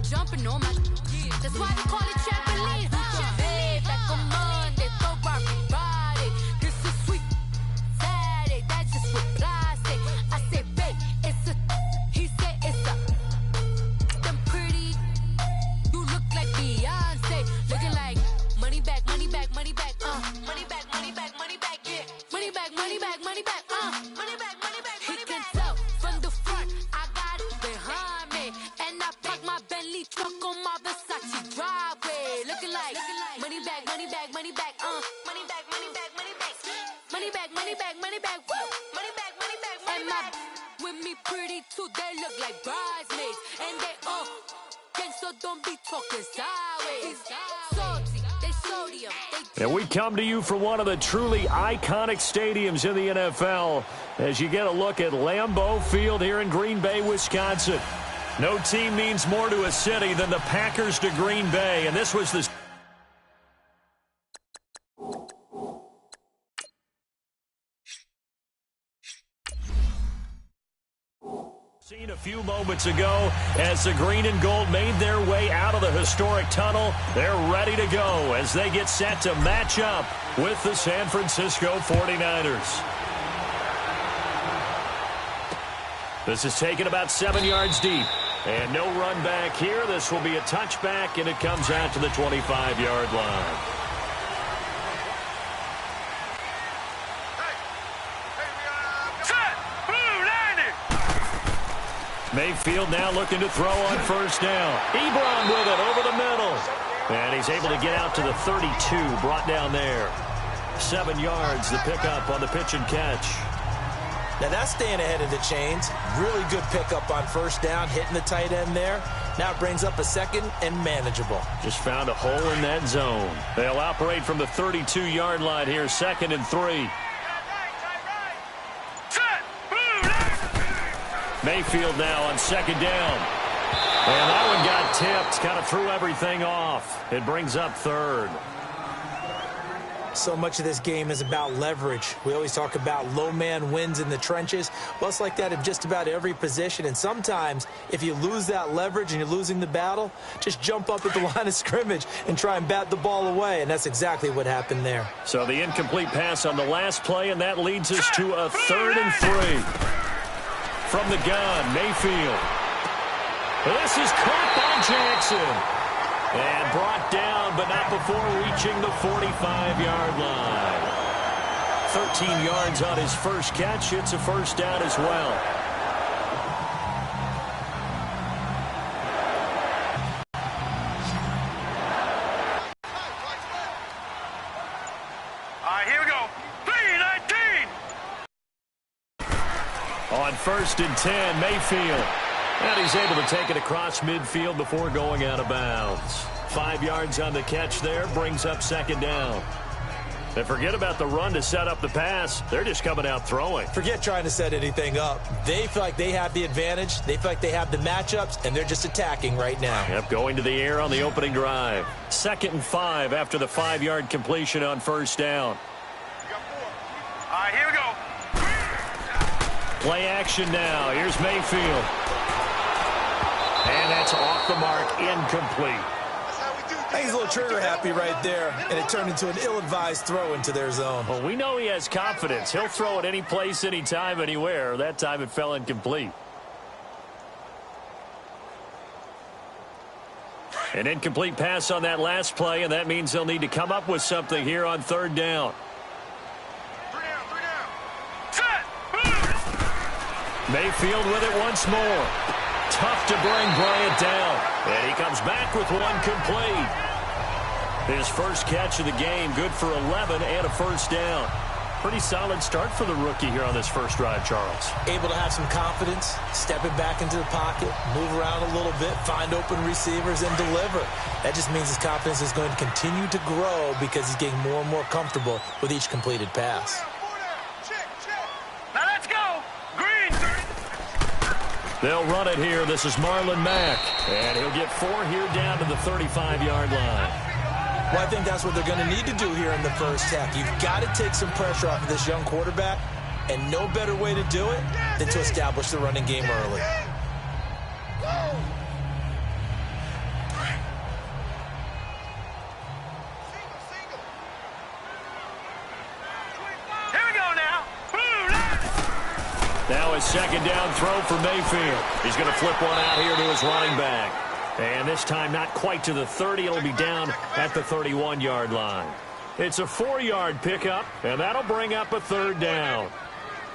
jumping on my. That's why they call it trampoline. Like a Monday, throw Friday. This is sweet Saturday. That's just what plastic. I say, babe, it's a. He said it's a. Them pretty. You look like Beyonce, looking like money back, money back, money back, money back, money back, money back, yeah, money back, money back, money back, money back, money back. He can tell from the front, I got it behind me, and I park my Bentley truck on my Versace driveway, looking like money back, money back, money back, money back, money back, money back, money back, money back, money back, woo, money back, money back, money back. With me pretty too, they look like bridesmaids, and they all. So don't be talking sideways. Salty, they sodium. And we come to you from one of the truly iconic stadiums in the NFL as you get a look at Lambeau Field here in Green Bay, Wisconsin. No team means more to a city than the Packers to Green Bay, and this was the seen a few moments ago as the green and gold made their way out of the historic tunnel. They're ready to go as they get set to match up with the San Francisco 49ers. This is taken about 7 yards deep. And no run back here. This will be a touchback, and it comes out to the 25-yard line. Mayfield now looking to throw on first down. Ebron with it over the middle. And he's able to get out to the 32, brought down there. 7 yards, the pickup on the pitch and catch. Now that's staying ahead of the chains. Really good pickup on first down, hitting the tight end there. Now it brings up a second and manageable. Just found a hole in that zone. They'll operate from the 32-yard line here, 2nd and 3. Mayfield now on 2nd down. And that one got tipped, kind of threw everything off. It brings up 3rd. So much of this game is about leverage. We always talk about low man wins in the trenches. Well, it's like that in just about every position. And sometimes, if you lose that leverage and you're losing the battle, just jump up at the line of scrimmage and try and bat the ball away. And that's exactly what happened there. So the incomplete pass on the last play, and that leads us to a 3rd and 3. From the gun, Mayfield. This is caught by Jackson. And brought down, but not before reaching the 45-yard line. 13 yards on his first catch. It's a first down as well. Here we go. 3-19. On 1st and 10, Mayfield. And he's able to take it across midfield before going out of bounds. 5 yards on the catch there, brings up 2nd down. And forget about the run to set up the pass. They're just coming out throwing. Forget trying to set anything up. They feel like they have the advantage. They feel like they have the matchups, and they're just attacking right now. Yep, going to the air on the opening drive. 2nd and 5 after the 5-yard completion on first down. Here we go. Play action now. Here's Mayfield. And that's off the mark, incomplete. He's a little trigger happy right there, and it turned into an ill-advised throw into their zone. Well, we know he has confidence. He'll throw it any place, anytime, anywhere. That time it fell incomplete. An incomplete pass on that last play, and that means they'll need to come up with something here on 3rd down. Mayfield with it once more. Tough to bring Bryant down. And he comes back with one complete. His first catch of the game, good for 11 and a first down. Pretty solid start for the rookie here on this first drive, Charles. Able to have some confidence, stepping back into the pocket, move around a little bit, find open receivers, and deliver. That just means his confidence is going to continue to grow because he's getting more and more comfortable with each completed pass. Now let's go. Green. They'll run it here. This is Marlon Mack. And he'll get 4 here down to the 35-yard line. Well, I think that's what they're going to need to do here in the first half. You've got to take some pressure off of this young quarterback, and no better way to do it than to establish the running game early. a second down throw for Mayfield. He's going to flip one out here to his running back. And this time not quite to the 30. It'll be down at the 31-yard line. It's a 4-yard pickup, and that'll bring up a third down.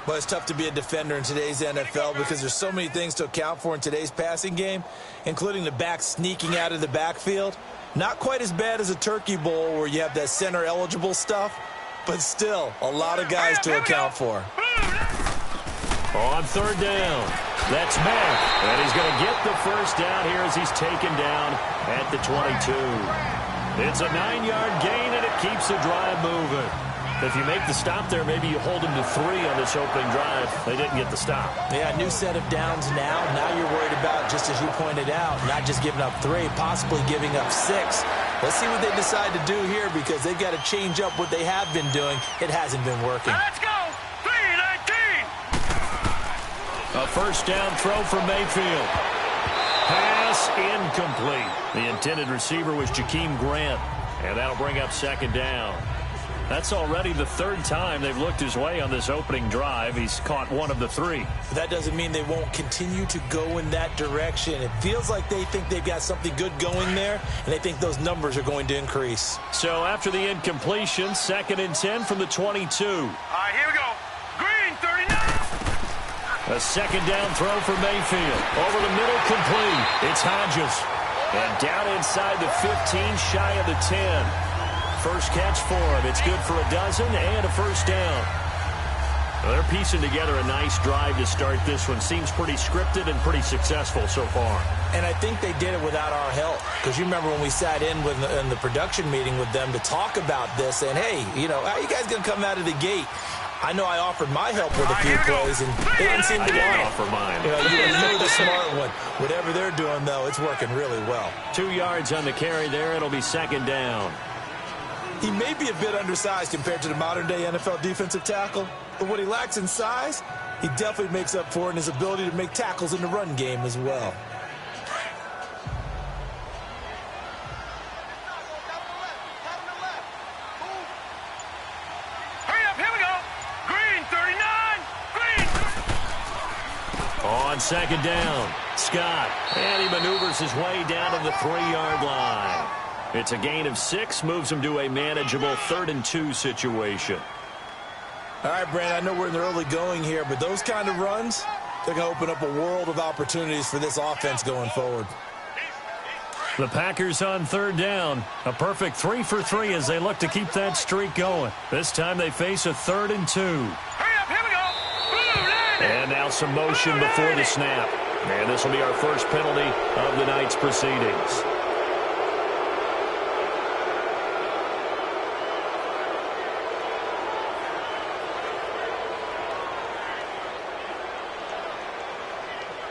Well, it's tough to be a defender in today's NFL because there's so many things to account for in today's passing game, including the back sneaking out of the backfield. Not quite as bad as a turkey bowl where you have that center-eligible stuff, but still a lot of guys to account for. On third down, that's Mack, and he's going to get the first down here as he's taken down at the 22. It's a 9-yard gain, and it keeps the drive moving. If you make the stop there, maybe you hold them to 3 on this opening drive. They didn't get the stop. Yeah, new set of downs now. Now you're worried about, just as you pointed out, not just giving up 3, possibly giving up 6. Let's see what they decide to do here because they've got to change up what they have been doing. It hasn't been working. Now let's go. 3-19. A first down throw for Mayfield. Pass incomplete. The intended receiver was Jakeem Grant, and that'll bring up second down. That's already the 3rd time they've looked his way on this opening drive. He's caught 1 of the 3. That doesn't mean they won't continue to go in that direction. It feels like they think they've got something good going there, and they think those numbers are going to increase. So after the incompletion, 2nd and 10 from the 22. All right, here we go. Green, 39. A second down throw for Mayfield. Over the middle, complete. It's Hodges. And down inside the 15, shy of the 10. First catch for him. It's good for a dozen and a first down. Well, they're piecing together a nice drive to start this one. Seems pretty scripted and pretty successful so far. And I think they did it without our help. Because you remember when we sat in the production meeting with them to talk about this, and hey, you know, how are you guys going to come out of the gate? I know I offered my help with a few plays, and they didn't seem to want it. Offer mine. You know, you're the smart one. Whatever they're doing, though, it's working really well. 2 yards on the carry there. It'll be second down. He may be a bit undersized compared to the modern-day NFL defensive tackle, but what he lacks in size, he definitely makes up for it in his ability to make tackles in the run game as well. Hurry up, here we go. Green, 39. Green. On second down, Scott, and he maneuvers his way down to the 3-yard line. It's a gain of 6, moves him to a manageable 3rd and 2 situation. All right, Brandon, I know we're in the early going here, but those kind of runs, they're going to open up a world of opportunities for this offense going forward. The Packers on third down. A perfect 3 for 3 as they look to keep that streak going. This time they face a 3rd and 2. Hurry up, here we go. Blue, and now some motion before the snap. And this will be our first penalty of the night's proceedings.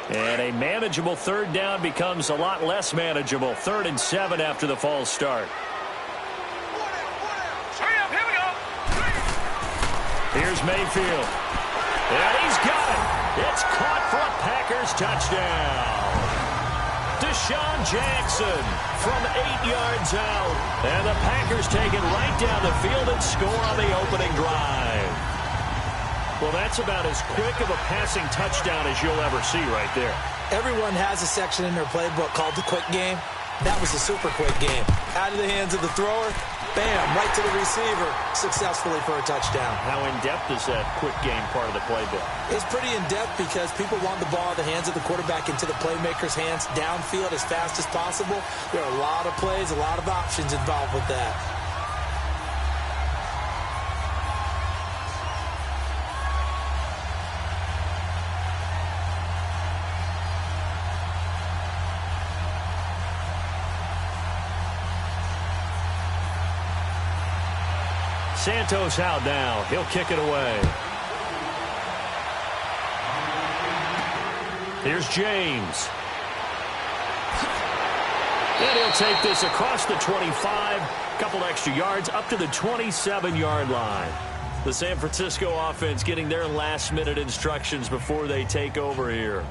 And a manageable 3rd down becomes a lot less manageable. 3rd and 7 after the false start. Hurry up, here we go. Here's Mayfield. And he's got it. It's caught for a Packers touchdown. Deshaun Jackson from 8 yards out. And the Packers take it right down the field and score on the opening drive. Well, that's about as quick of a passing touchdown as you'll ever see right there. Everyone has a section in their playbook called the quick game. That was a super quick game. Out of the hands of the thrower, bam, right to the receiver, successfully for a touchdown. How in-depth is that quick game part of the playbook? It's pretty in-depth because people want the ball in the hands of the quarterback into the playmaker's hands downfield as fast as possible. There are a lot of plays, a lot of options involved with that. Santos out now. He'll kick it away. Here's James. And he'll take this across the 25. A couple extra yards up to the 27-yard line. The San Francisco offense getting their last-minute instructions before they take over here.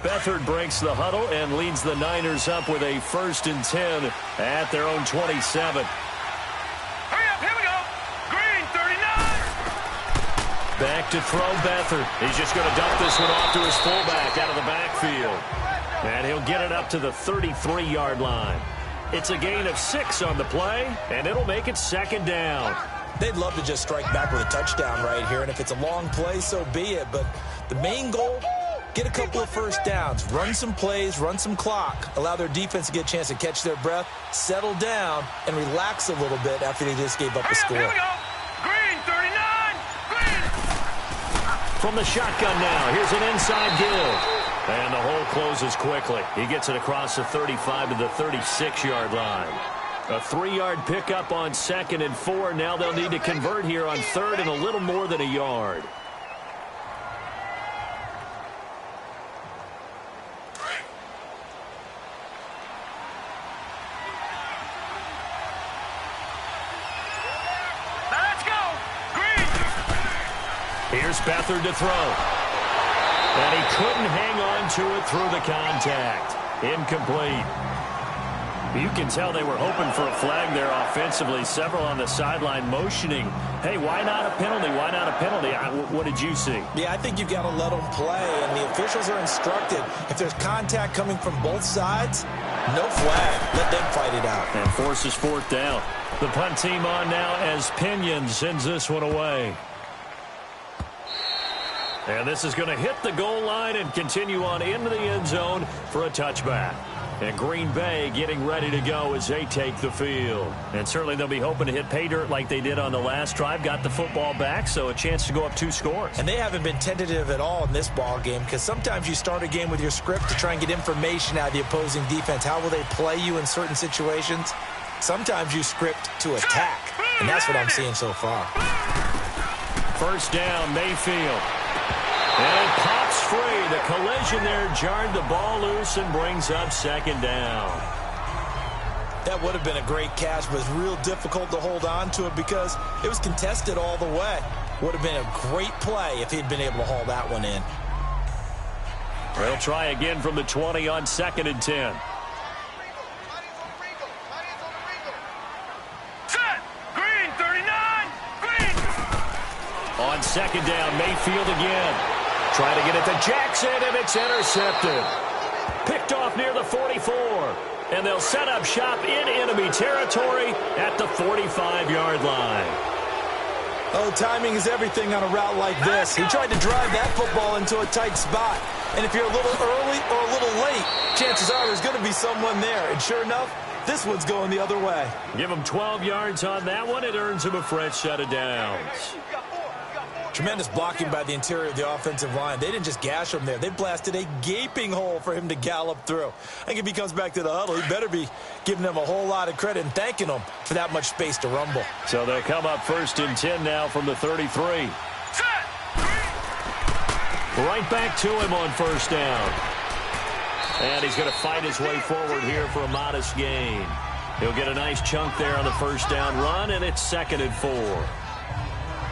Beathard breaks the huddle and leads the Niners up with a 1st and 10 at their own 27. Hurry up, here we go. Green 39. Back to throw Beathard. He's just going to dump this one off to his fullback out of the backfield. And he'll get it up to the 33-yard line. It's a gain of 6 on the play, and it'll make it 2nd down. They'd love to just strike back with a touchdown right here, and if it's a long play, so be it. But the main goal, get a couple of first downs, run some plays, run some clock, allow their defense to get a chance to catch their breath, settle down, and relax a little bit after they just gave up a score. Here we go. Green 39. Green. From the shotgun now, here's an inside give. And the hole closes quickly. He gets it across the 35 to the 36-yard line. A 3-yard pickup on 2nd and 4. Now they'll need to convert here on 3rd and a little more than a yard. Let's go. Green. Here's Beathard to throw. And he couldn't hang on to it through the contact. Incomplete. You can tell they were hoping for a flag there offensively. Several on the sideline motioning, hey, why not a penalty? Why not a penalty? What did you see? Yeah, I think you've got to let them play, and the officials are instructed. If there's contact coming from both sides, no flag. Let them fight it out. And forces 4th down. The punt team on now as Pinion sends this one away. And this is going to hit the goal line and continue on into the end zone for a touchback. And Green Bay getting ready to go as they take the field. And certainly they'll be hoping to hit pay dirt like they did on the last drive. Got the football back, so a chance to go up 2 scores. And they haven't been tentative at all in this ball game, because sometimes you start a game with your script to try and get information out of the opposing defense. How will they play you in certain situations? Sometimes you script to attack, and that's what I'm seeing so far. 1st down, Mayfield. And it pops free. The collision there jarred the ball loose and brings up 2nd down. That would have been a great catch, but it's real difficult to hold on to it because it was contested all the way. Would have been a great play if he'd been able to haul that one in. They'll try again from the 20 on 2nd and 10. Set. Green 39. Green. On 2nd down, Mayfield again. Try to get it to Jackson, and it's intercepted. Picked off near the 44. And they'll set up shop in enemy territory at the 45-yard line. Oh, timing is everything on a route like this. He tried to drive that football into a tight spot. And if you're a little early or a little late, chances are there's going to be someone there. And sure enough, this one's going the other way. Give him 12 yards on that one. It earns him a fresh set of downs. Tremendous blocking by the interior of the offensive line. They didn't just gash him there. They blasted a gaping hole for him to gallop through. I think if he comes back to the huddle, he better be giving them a whole lot of credit and thanking them for that much space to rumble. So they'll come up 1st and 10 now from the 33. Right back to him on 1st down. And he's going to fight his way forward here for a modest gain. He'll get a nice chunk there on the 1st down run, and it's 2nd and 4.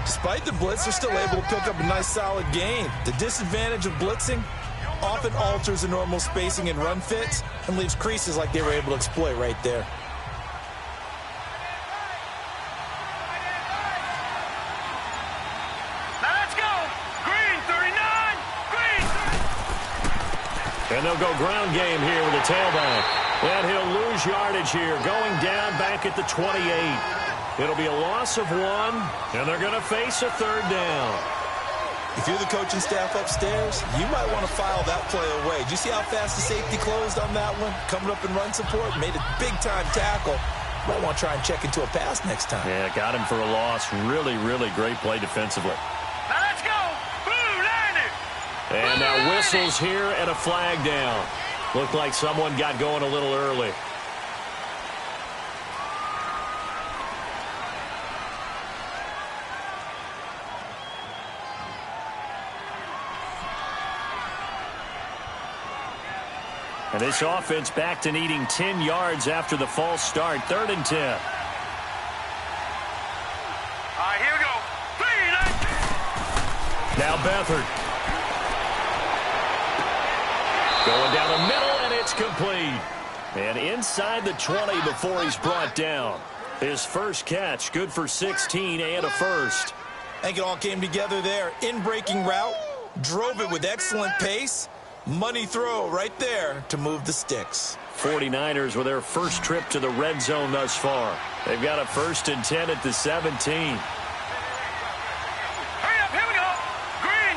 Despite the blitz, they're still able to pick up a nice solid gain. The disadvantage of blitzing often alters the normal spacing and run fits and leaves creases like they were able to exploit right there. Let's go. Green 39. Green. And they'll go ground game here with the tailback. And he'll lose yardage here, going down back at the 28. It'll be a loss of 1, and they're going to face a 3rd down. If you're the coaching staff upstairs, you might want to file that play away. Did you see how fast the safety closed on that one? Coming up in run support, made a big-time tackle. Might want to try and check into a pass next time. Yeah, got him for a loss. Really, really great play defensively. Let's go. Blue landed. And now whistles here and a flag down. Looked like someone got going a little early. And this offense back to needing 10 yards after the false start. 3rd and 10. All right, here we go. Now Beathard. Going down the middle, and it's complete. And inside the 20 before he's brought down. His first catch, good for 16 and a first. I think it all came together there. In-breaking route, drove it with excellent pace. Money throw right there to move the sticks. 49ers with their first trip to the red zone thus far. They've got a 1st and 10 at the 17. Hurry up, here we go. Green,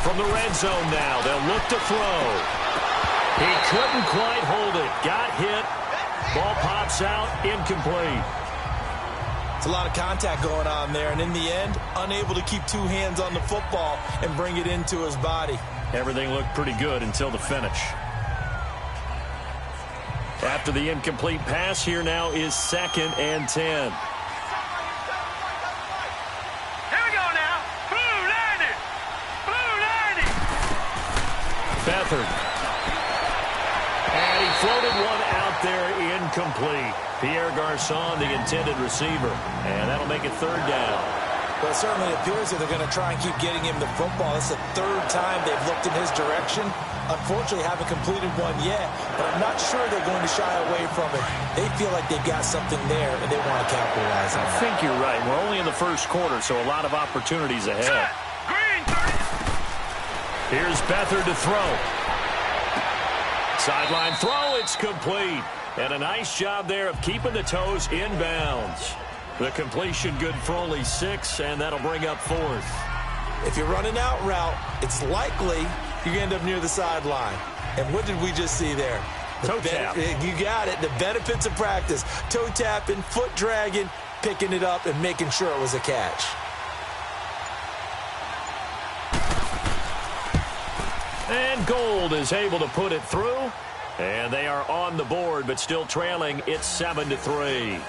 From the red zone now, they'll look to throw. He couldn't quite hold it. Got hit. Ball pops out, incomplete. It's a lot of contact going on there, and in the end, unable to keep two hands on the football and bring it into his body. Everything looked pretty good until the finish. After the incomplete pass, here now is 2nd and 10. Here we go now. Blue 90. Blue 90. Beathard. And he floated one out there, incomplete. Pierre Garçon, the intended receiver. And that'll make it 3rd down. Well, it certainly appears that they're going to try and keep getting him the football. It's the 3rd time they've looked in his direction. Unfortunately, haven't completed one yet, but I'm not sure they're going to shy away from it. They feel like they've got something there, and they want to capitalize on it. I think you're right. We're only in the first quarter, so a lot of opportunities ahead. Green 30. Here's Beathard to throw. Sideline throw, it's complete. And a nice job there of keeping the toes inbounds. The completion good for only 6, and that'll bring up 4th. If you're running out route, it's likely you end up near the sideline. And what did we just see there? Toe tap. You got it. The benefits of practice. Toe tapping, foot dragging, picking it up, and making sure it was a catch. And Gold is able to put it through. And they are on the board, but still trailing. It's 7-3.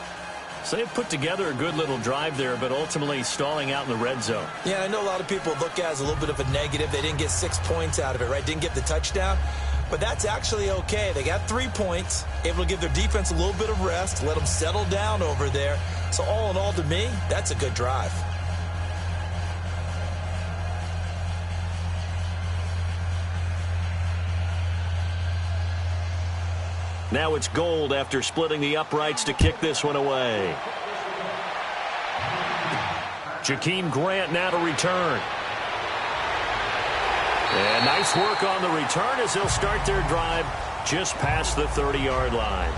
So they've put together a good little drive there, but ultimately stalling out in the red zone. Yeah, I know a lot of people look at it as a little bit of a negative. They didn't get 6 points out of it, right? Didn't get the touchdown. But that's actually okay. They got 3 points, able to give their defense a little bit of rest, let them settle down over there. So all in all, to me, that's a good drive. Now it's Gold after splitting the uprights to kick this one away. Jakeem Grant now to return. And nice work on the return as they'll start their drive just past the 30-yard line.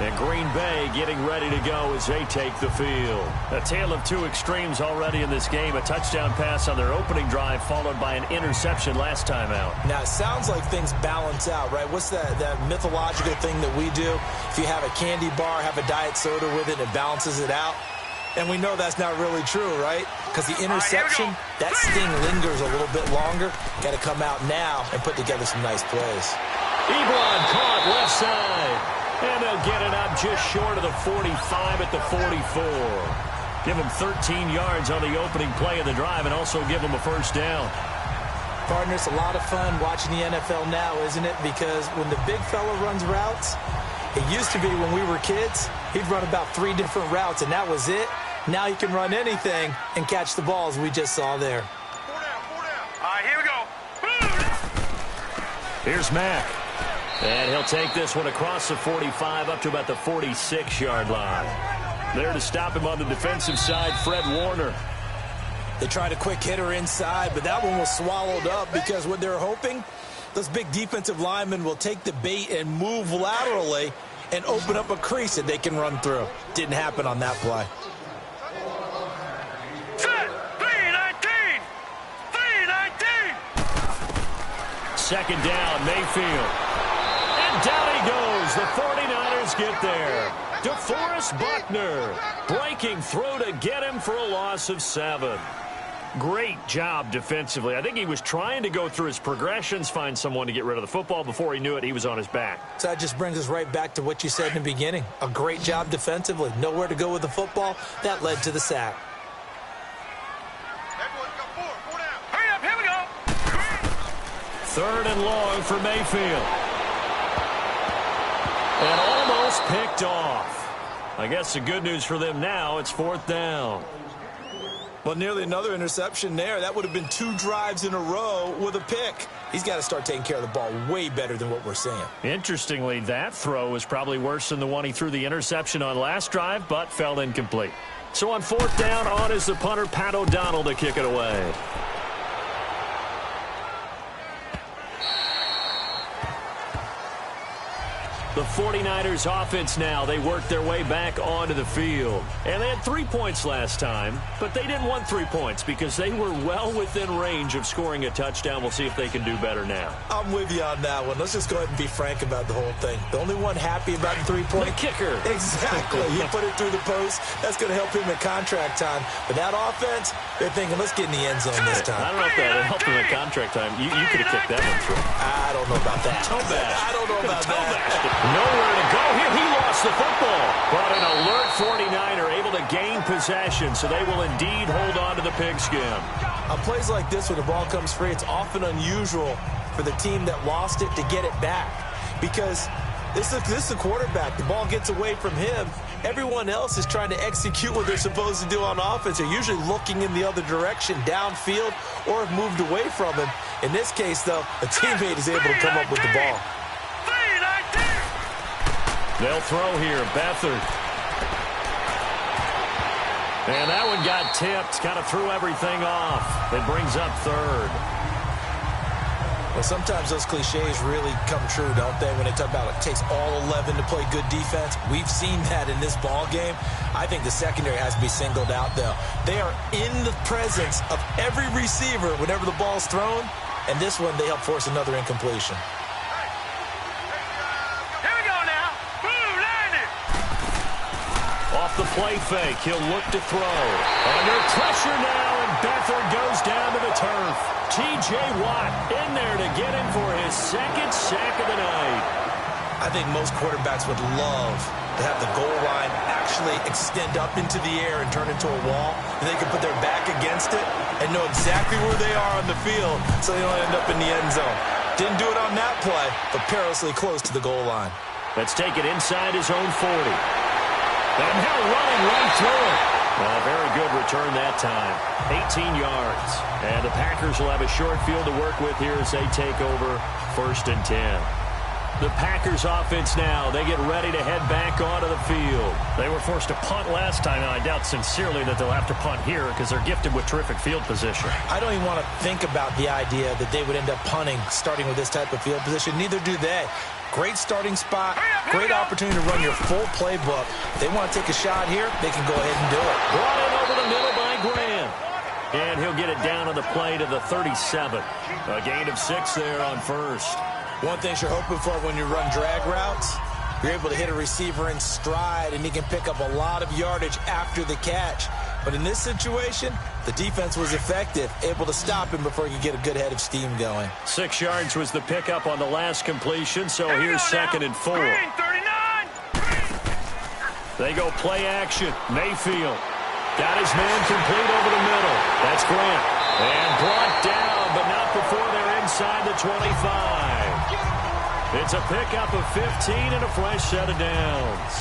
And Green Bay getting ready to go as they take the field. A tale of two extremes already in this game. A touchdown pass on their opening drive followed by an interception last time out. Now, it sounds like things balance out, right? What's that mythological thing that we do? If you have a candy bar, have a diet soda with it, it balances it out. And we know that's not really true, right? Because the interception, that sting lingers a little bit longer. Got to come out now and put together some nice plays. Ebron caught left side. And they'll get it up just short of the 45 at the 44. Give them 13 yards on the opening play of the drive and also give them a first down. Partner, it's a lot of fun watching the NFL now, isn't it? Because when the big fella runs routes, it used to be when we were kids, he'd run about 3 different routes, and that was it. Now he can run anything and catch the balls we just saw there. 4 down, 4 down. All right, here we go. Here's Mack. And he'll take this one across the 45 up to about the 46-yard line. There to stop him on the defensive side, Fred Warner. They tried a quick hitter inside, but that one was swallowed up because what they're hoping, those big defensive linemen will take the bait and move laterally and open up a crease that they can run through. Didn't happen on that play. Set. 3-19. 3-19. Second down, Mayfield. And down he goes. The 49ers get there. DeForest Buckner breaking through to get him for a loss of 7. Great job defensively. I think he was trying to go through his progressions, find someone to get rid of the football. Before he knew it, he was on his back. So that just brings us right back to what you said in the beginning. A great job defensively. Nowhere to go with the football. That led to the sack. Everyone got 4 down. Hurry up, here we go. 3rd and long for Mayfield. And almost picked off. I guess the good news for them now, it's 4th down. Well, nearly another interception there. That would have been 2 drives in a row with a pick. He's got to start taking care of the ball way better than what we're seeing. Interestingly, that throw was probably worse than the one he threw the interception on last drive, but fell incomplete. So on 4th down, on is the punter, Pat O'Donnell, to kick it away. The 49ers offense now, they work their way back onto the field. And they had 3 points last time, but they didn't want 3 points because they were well within range of scoring a touchdown. We'll see if they can do better now. I'm with you on that one. Let's just go ahead and be frank about the whole thing. The only one happy about the 3-point. The kicker. Exactly. You put it through the post. That's going to help him in contract time. But that offense, they're thinking, let's get in the end zone this time. I don't know if that helped him in contract time. You could have kicked that one through. I don't know about that. I don't know about that. Nowhere to go here. He lost the football. But an alert 49er able to gain possession, so they will indeed hold on to the pigskin. On plays like this, when the ball comes free, it's often unusual for the team that lost it to get it back. Because this is the quarterback. The ball gets away from him. Everyone else is trying to execute what they're supposed to do on offense. They're usually looking in the other direction, downfield, or have moved away from him. In this case, though, a teammate is able to come up with the ball. They'll throw here. Beathard. And that one got tipped. Kind of threw everything off. It brings up 3rd. Well, sometimes those cliches really come true, don't they? When they talk about it takes all 11 to play good defense. We've seen that in this ball game. I think the secondary has to be singled out, though. They are in the presence of every receiver whenever the ball's thrown. And this one, they help force another incompletion. Off the play fake, he'll look to throw. Under pressure now, and Beathard goes down to the turf. T.J. Watt in there to get him for his 2nd sack of the night. I think most quarterbacks would love to have the goal line actually extend up into the air and turn into a wall. And they can put their back against it and know exactly where they are on the field so they don't end up in the end zone. Didn't do it on that play, but perilously close to the goal line. Let's take it inside his own 40. And now running right through it. A very good return that time. 18 yards. And the Packers will have a short field to work with here as they take over 1st and 10. The Packers offense now, they get ready to head back onto the field. They were forced to punt last time, and I doubt sincerely that they'll have to punt here because they're gifted with terrific field position. I don't even want to think about the idea that they would end up punting starting with this type of field position. Neither do they. Great starting spot, great opportunity to run your full playbook. If they want to take a shot here, they can go ahead and do it. Brought in over the middle by Graham. And he'll get it down on the play to the 37. A gain of 6 there on 1st. One thing you're hoping for when you run drag routes, you're able to hit a receiver in stride, and he can pick up a lot of yardage after the catch. But in this situation, the defense was effective, able to stop him before he could get a good head of steam going. 6 yards was the pickup on the last completion, so here's 2nd and 4. They go play action. Mayfield got his man complete over the middle. That's Grant. And brought down, but not before they're inside the 25. It's a pickup of 15 and a fresh set of downs.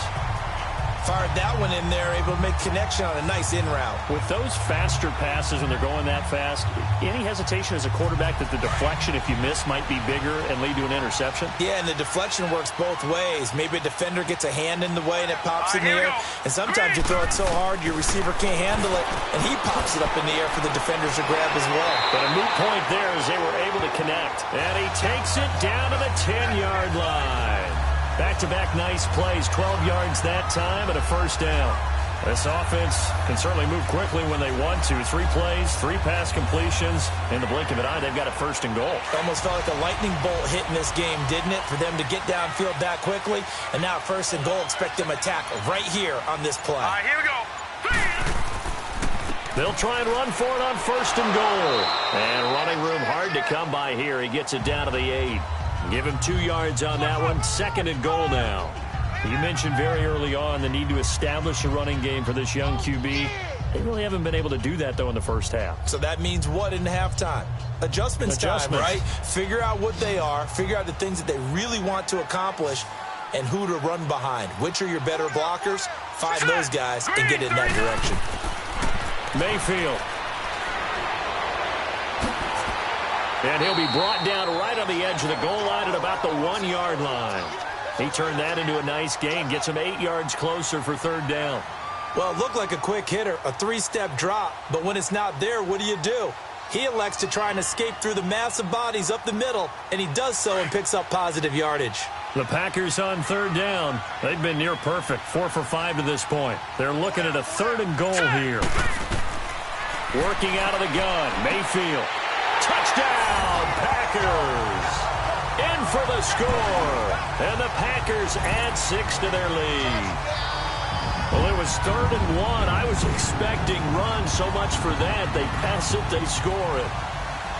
Fired that one in there, able to make connection on a nice in route. With those faster passes when they're going that fast, any hesitation as a quarterback that the deflection, if you miss, might be bigger and lead to an interception? Yeah, and the deflection works both ways. Maybe a defender gets a hand in the way and it pops in the air. And sometimes you throw it so hard your receiver can't handle it, and he pops it up in the air for the defenders to grab as well. But a moot point there as they were able to connect. And he takes it down to the 10-yard line. Back-to-back nice plays, 12 yards that time and a 1st down. This offense can certainly move quickly when they want to. 3 plays, 3 pass completions. In the blink of an eye, they've got a 1st and goal. It almost felt like a lightning bolt hit in this game, didn't it? For them to get downfield that quickly. And now 1st and goal, expect them to attack right here on this play. All right, here we go. They'll try and run for it on 1st and goal. And running room hard to come by here. He gets it down to the 8. Give him 2 yards on that one. 2nd and goal now. You mentioned very early on the need to establish a running game for this young QB. They really haven't been able to do that, though, in the first half. So that means what in halftime? Adjustments time, right? Figure out what they are. Figure out the things that they really want to accomplish and who to run behind. Which are your better blockers? Find those guys and get in that direction. Mayfield And he'll be brought down right on the edge of the goal line at about the 1-yard line. He turned that into a nice gain, gets him 8 yards closer for third down. Well, it looked like a quick hitter, a 3-step drop, but when it's not there, what do? He elects to try and escape through the massive bodies up the middle, and he does so and picks up positive yardage. The Packers on third down. They've been near perfect, 4 for 5 to this point. They're looking at a 3rd and goal here. Working out of the gun, Mayfield. Touchdown, Packers! In for the score. And the Packers add 6 to their lead. Well, it was 3rd and 1. I was expecting runs, so much for that. They pass it, they score it.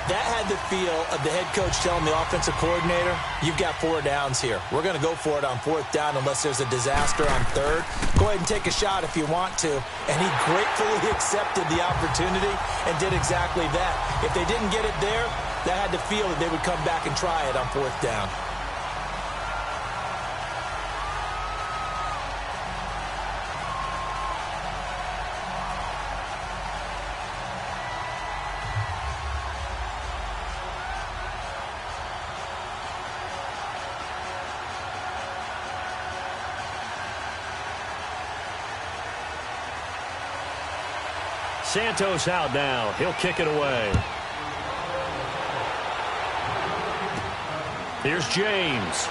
That had the feel of the head coach telling the offensive coordinator, you've got 4 downs here. We're going to go for it on 4th down unless there's a disaster on 3rd. Go ahead and take a shot if you want to. And he gratefully accepted the opportunity and did exactly that. If they didn't get it there, that had the feel that they would come back and try it on 4th down. Santos out now. He'll kick it away. Here's James.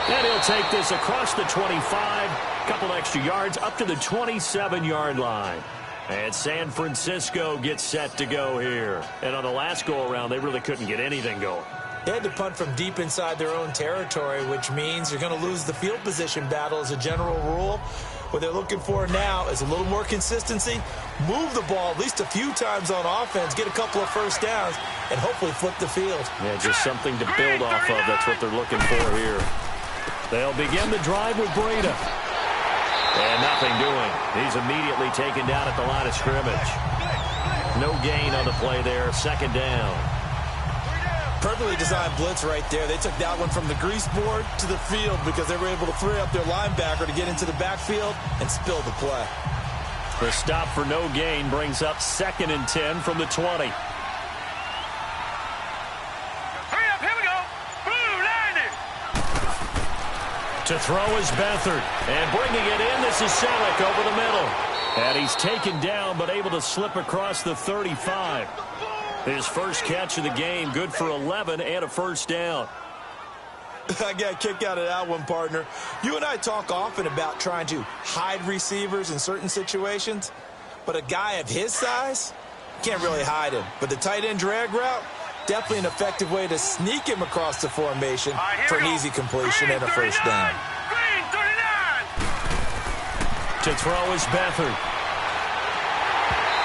And he'll take this across the 25. Couple extra yards up to the 27-yard line. And San Francisco gets set to go here. And on the last go-around, they really couldn't get anything going. They had to punt from deep inside their own territory, which means you're going to lose the field position battle as a general rule. What they're looking for now is a little more consistency, move the ball at least a few times on offense, get a couple of first downs, and hopefully flip the field. Yeah, just something to build off of. That's what they're looking for here. They'll begin the drive with Breida. And nothing doing. He's immediately taken down at the line of scrimmage. No gain on the play there. 2nd down. Perfectly designed blitz right there. They took that one from the grease board to the field because they were able to free up their linebacker to get into the backfield and spill the play. The stop for no gain brings up 2nd and 10 from the 20. Hurry up, here we go. Blue, line it. To throw is Beathard. And bringing it in, this is Selleck over the middle. And he's taken down but able to slip across the 35. His first catch of the game, good for 11 and a first down. I got a kick out of that one, partner. You and I talk often about trying to hide receivers in certain situations, but a guy of his size can't really hide him. But the tight end drag route, definitely an effective way to sneak him across the formation for an easy completion and a first down. Green 39. To throw is Beathard.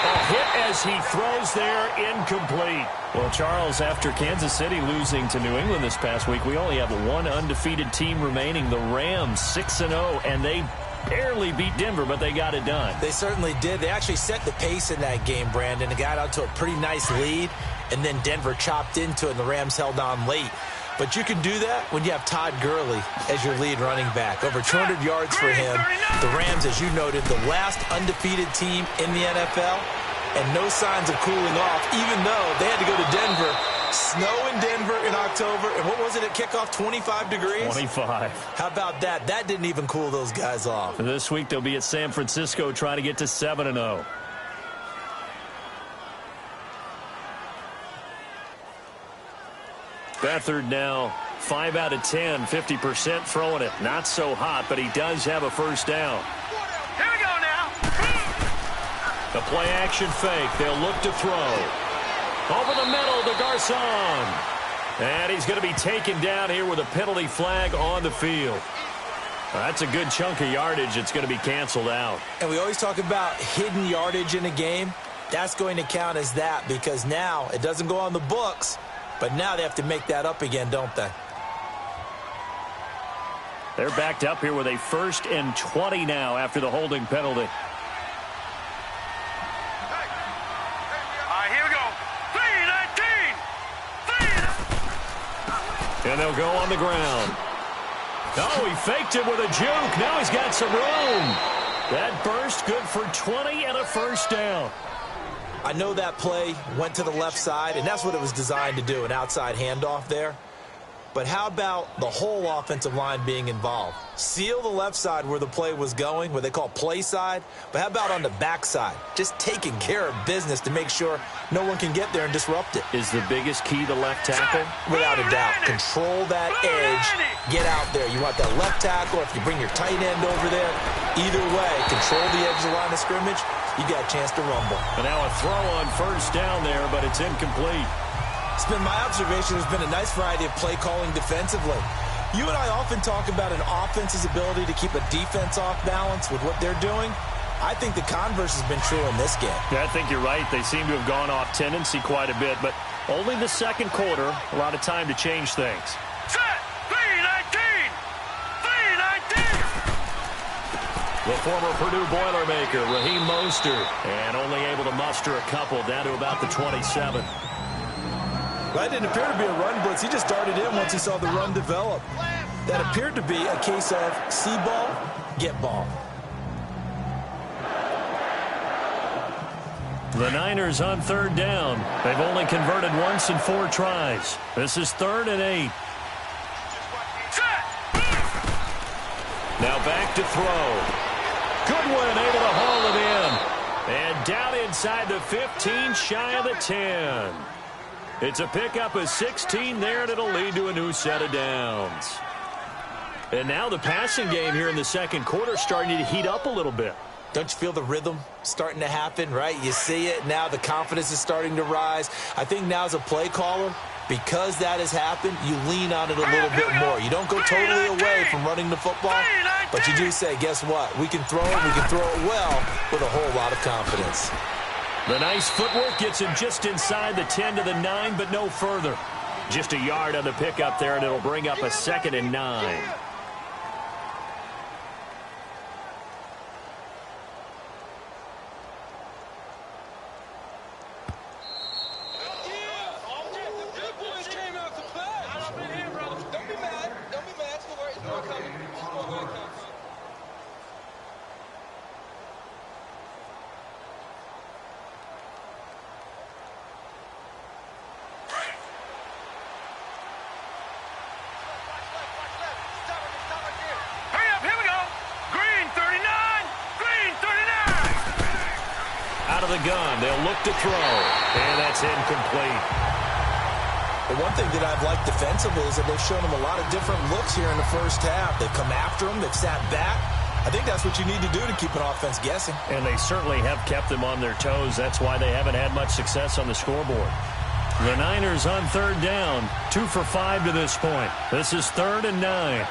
A hit as he throws there, incomplete. Well, Charles, after Kansas City losing to New England this past week, we only have one undefeated team remaining, the Rams, 6-0, and they barely beat Denver, but they got it done. They certainly did. They actually set the pace in that game, Brandon. They got out to a pretty nice lead, and then Denver chopped into it, and the Rams held on late. But you can do that when you have Todd Gurley as your lead running back. Over 200 yards for him. The Rams, as you noted, the last undefeated team in the NFL, and no signs of cooling off, even though they had to go to Denver. Snow in Denver in October, and what was it at kickoff, 25 degrees? 25. How about that? That didn't even cool those guys off. This week they'll be at San Francisco trying to get to 7-0. Beathard now 5 out of 10, 50% throwing it. Not so hot, but he does have a first down. Here we go now. The play action fake. They'll look to throw. Over the middle to Garcon. And he's going to be taken down here with a penalty flag on the field. That's a good chunk of yardage. It's going to be canceled out. And we always talk about hidden yardage in a game. That's going to count as that because now it doesn't go on the books, but now they have to make that up again, don't they? They're backed up here with a 1st and 20 now after the holding penalty. Here we go. 3-19. And they'll go on the ground. Oh, he faked it with a juke. Now he's got some room. That burst good for 20 and a first down. I know that play went to the left side, and that's what it was designed to do, an outside handoff there. But how about the whole offensive line being involved? Seal the left side where the play was going, what they call play side. But how about on the back side? Just taking care of business to make sure no one can get there and disrupt it. Is the biggest key the left tackle? Without a doubt. Control that edge. Get out there. You want that left tackle, if you bring your tight end over there. Either way, control the edge of the line of scrimmage. You got a chance to rumble. And now a throw on first down there, but it's incomplete. It's been my observation. There's been a nice variety of play calling defensively. You and I often talk about an offense's ability to keep a defense off balance with what they're doing. I think the converse has been true in this game. Yeah, I think you're right. They seem to have gone off tendency quite a bit, but only the second quarter, a lot of time to change things. Set! 319! 319! The former Purdue Boilermaker, Raheem Mostert, and only able to muster a couple down to about the 27. That didn't appear to be a run blitz. He just darted in once he saw the run develop. That appeared to be a case of see ball, get ball. The Niners on third down. They've only converted once in 4 tries. This is 3rd and 8. Now back to throw. Goodwin able to haul it in. And down inside the 15, shy of the 10. It's a pickup of 16 there, and it'll lead to a new set of downs. And now the passing game here in the second quarter starting to heat up a little bit. Don't you feel the rhythm starting to happen, right? You see it. Now the confidence is starting to rise. I think now as a play caller, because that has happened, you lean on it a little bit more. You don't go totally away from running the football, but you do say, guess what? We can throw it. We can throw it well with a whole lot of confidence. The nice footwork gets him just inside the 10 to the 9, but no further. Just a yard on the pickup there, and it'll bring up a 2nd and 9. The gun. They'll look to throw. And that's incomplete. The one thing that I've liked defensively is that they've shown them a lot of different looks here in the first half. They've come after them. They've sat back. I think that's what you need to do to keep an offense guessing. And they certainly have kept them on their toes. That's why they haven't had much success on the scoreboard. The Niners on third down. 2 for 5 to this point. This is 3rd and 9.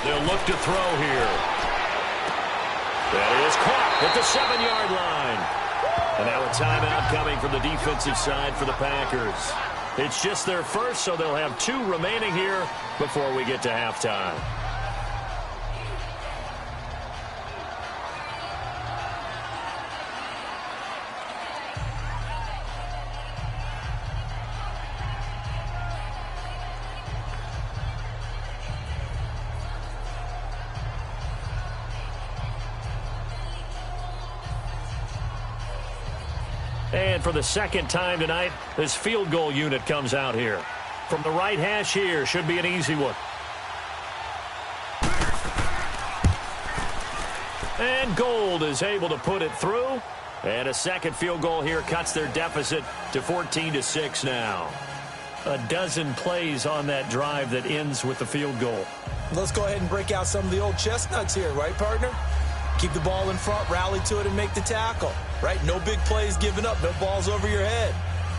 They'll look to throw here. That is caught at the 7-yard line. And now a timeout coming from the defensive side for the Packers. It's just their first, so they'll have 2 remaining here before we get to halftime. And for the second time tonight, this field goal unit comes out here. From the right hash here, should be an easy one. And Gold is able to put it through. And a second field goal here cuts their deficit to 14-6 now. A dozen plays on that drive that ends with the field goal. Let's go ahead and break out some of the old chestnuts here, right, partner? Keep the ball in front, rally to it, and make the tackle. Right? No big plays given up. No balls over your head.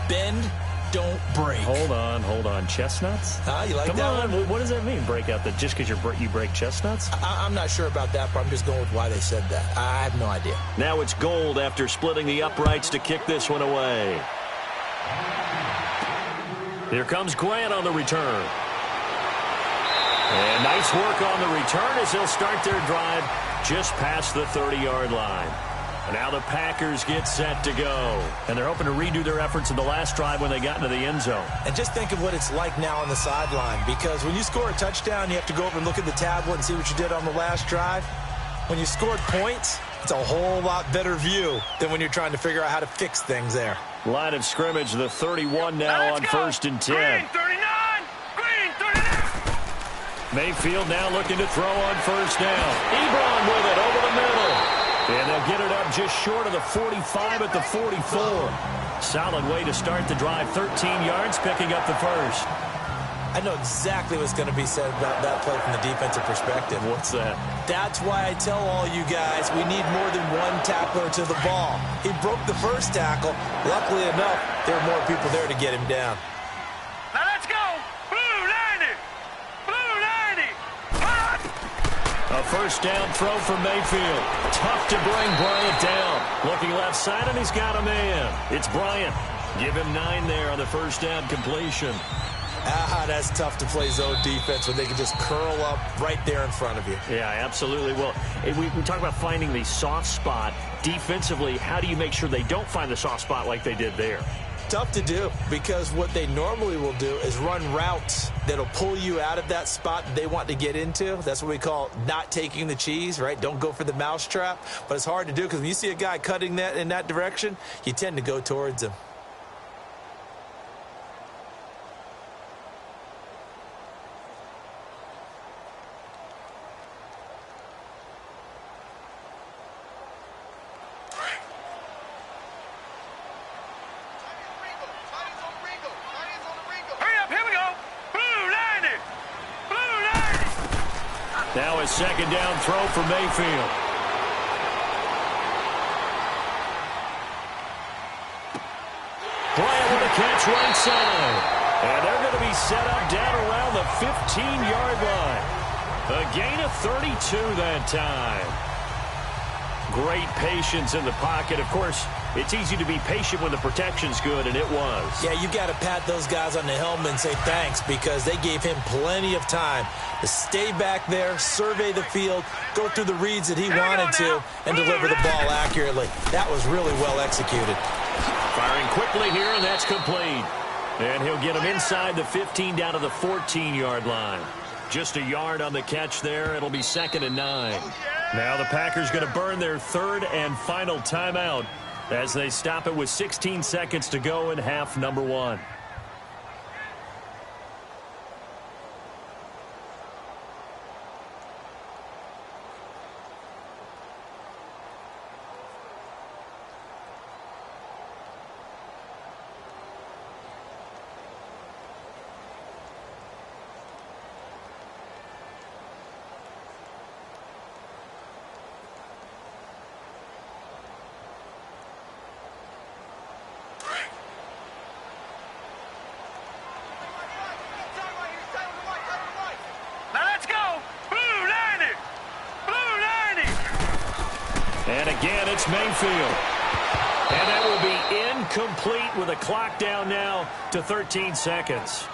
Bend, don't break. Hold on. Chestnuts? You like Come that on. one? What does that mean, break out? That just because you break chestnuts? I'm not sure about that, but I'm just going with why they said that. I have no idea. Now it's Gold after splitting the uprights to kick this one away. Here comes Grant on the return. And nice work on the return as they'll start their drive just past the 30-yard line. And now the Packers get set to go. And they're hoping to redo their efforts in the last drive when they got into the end zone. And just think of what it's like now on the sideline. Because when you score a touchdown, you have to go over and look at the tablet and see what you did on the last drive. When you scored points, it's a whole lot better view than when you're trying to figure out how to fix things there. Line of scrimmage, the 31 now on 1st and 10. Green 39! Green 39! Mayfield now looking to throw on 1st down. Ebron with it over the middle. And they'll get it up just short of the 45 at the 44. Solid way to start the drive. 13 yards, picking up the first. I know exactly what's going to be said about that play from the defensive perspective. What's that? That's why I tell all you guys we need more than one tackler to the ball. He broke the first tackle. Luckily enough, there were more people there to get him down. Now let's go! Blue 90! Blue 90! A 1st down throw for Mayfield. Tough to bring Bryant down. Looking left side, and he's got a man. It's Bryant. Give him 9 there on the 1st down completion. That's tough to play zone defense when they can just curl up right there in front of you. Yeah, absolutely. Well, we talk about finding the soft spot. Defensively, how do you make sure they don't find the soft spot like they did there? Tough to do, because what they normally will do is run routes that'll pull you out of that spot they want to get into. That's what we call not taking the cheese, right? Don't go for the mousetrap. But it's hard to do because when you see a guy cutting that in that direction, you tend to go towards him. Now a 2nd down throw for Mayfield. Bryant with a catch right side. And they're going to be set up down around the 15-yard line. A gain of 32 that time. Great patience in the pocket. Of course, it's easy to be patient when the protection's good, and it was. Yeah, you got to pat those guys on the helmet and say thanks, because they gave him plenty of time to stay back there, survey the field, go through the reads that he wanted to, and deliver the ball accurately. That was really well executed. Firing quickly here, and that's complete. And he'll get him inside the 15 down to the 14-yard line. Just a yard on the catch there. It'll be 2nd and 9. Now the Packers going to burn their 3rd and final timeout as they stop it with 16 seconds to go in half number 1. And again, it's Mayfield. And that will be incomplete with a clock down now to 13 seconds.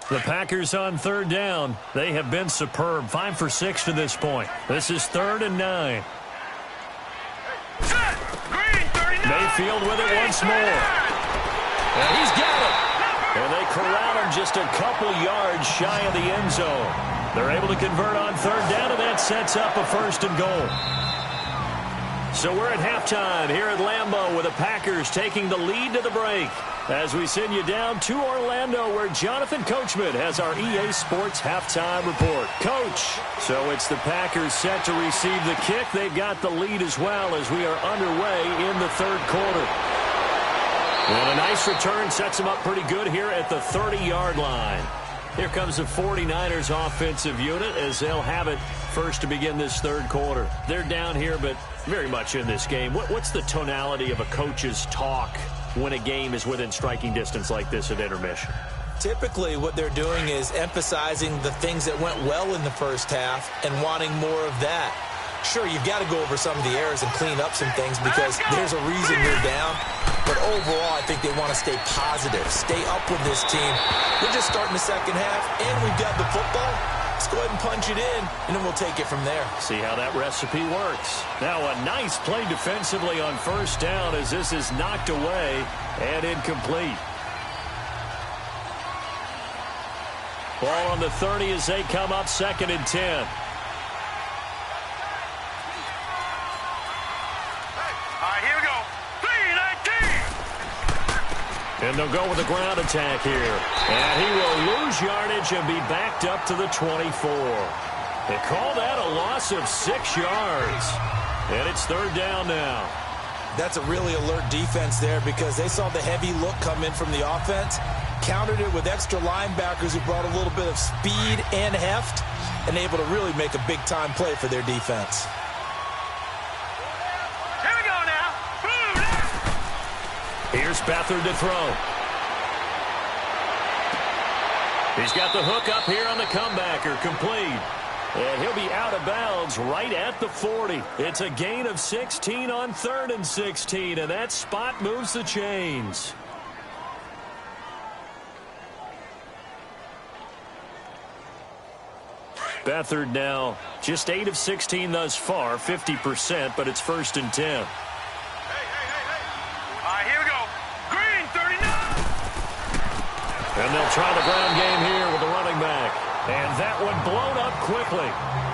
The Packers on 3rd down. They have been superb. 5 for 6 to this point. This is 3rd and 9. Mayfield with it once more. And he's got it. And they corral him just a couple yards shy of the end zone. They're able to convert on 3rd down, and that sets up a 1st and goal. So we're at halftime here at Lambeau with the Packers taking the lead to the break. As we send you down to Orlando, where Jonathan Coachman has our EA Sports halftime report. Coach, so it's the Packers set to receive the kick. They've got the lead as well as we are underway in the 3rd quarter. And a nice return sets them up pretty good here at the 30-yard line. Here comes the 49ers offensive unit as they'll have it first to begin this 3rd quarter. They're down here, but very much in this game. What's the tonality of a coach's talk when a game is within striking distance like this at intermission? Typically, what they're doing is emphasizing the things that went well in the first half and wanting more of that. Sure, you've got to go over some of the errors and clean up some things because there's a reason you're down. But overall, I think they want to stay positive, stay up with this team. We're just starting the second half, and we've got the football. Let's go ahead and punch it in, and then we'll take it from there. See how that recipe works. Now a nice play defensively on first down as this is knocked away and incomplete. Ball on the 30 as they come up 2nd and 10. Here we go. 3-19. And they'll go with the ground attack here. And he will lose yardage and be backed up to the 24. They call that a loss of 6 yards. And it's 3rd down now. That's a really alert defense there because they saw the heavy look come in from the offense, countered it with extra linebackers who brought a little bit of speed and heft, and able to really make a big-time play for their defense. Here we go now. Here's Beathard to throw. He's got the hook up here on the comebacker, complete. And he'll be out of bounds right at the 40. It's a gain of 16 on 3rd and 16, and that spot moves the chains. Beathard now just 8 of 16 thus far, 50%, but it's 1st and 10. Here we go. Green 39. And they'll try the ground game here with the running back. And that one blown up quickly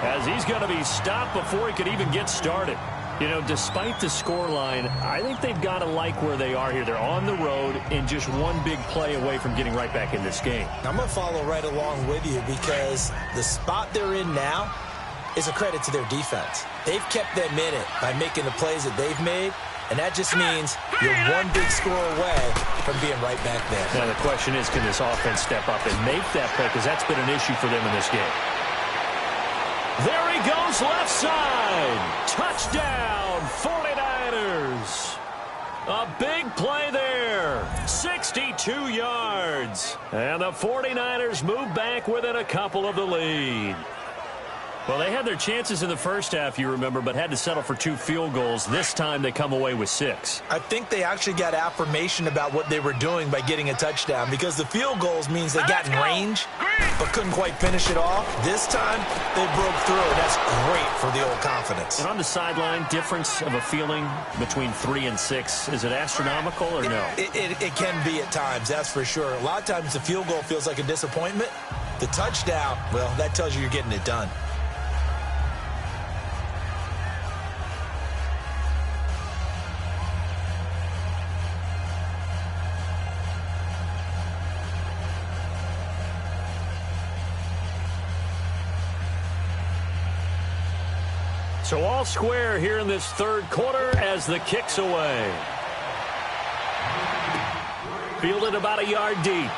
as he's going to be stopped before he could even get started. You know, despite the scoreline, I think they've got to like where they are here. They're on the road and just one big play away from getting right back in this game. I'm going to follow right along with you because the spot they're in now is a credit to their defense. They've kept them in it by making the plays that they've made, and that just means you're one big score away from being right back there. Now the question is, can this offense step up and make that play? Because that's been an issue for them in this game. There he goes, left side. Touchdown, 49ers. A big play there. 62 yards. And the 49ers move back within a couple of the lead. Well, they had their chances in the first half, you remember, but had to settle for 2 field goals. This time they come away with 6. I think they actually got affirmation about what they were doing by getting a touchdown because the field goals means they got in range but couldn't quite finish it off. This time they broke through, and that's great for the old confidence. And on the sideline, difference of a feeling between 3 and 6, is it astronomical or no? It can be at times, that's for sure. A lot of times the field goal feels like a disappointment. The touchdown, well, that tells you you're getting it done. So all square here in this 3rd quarter as the kick's away. Fielded about a yard deep.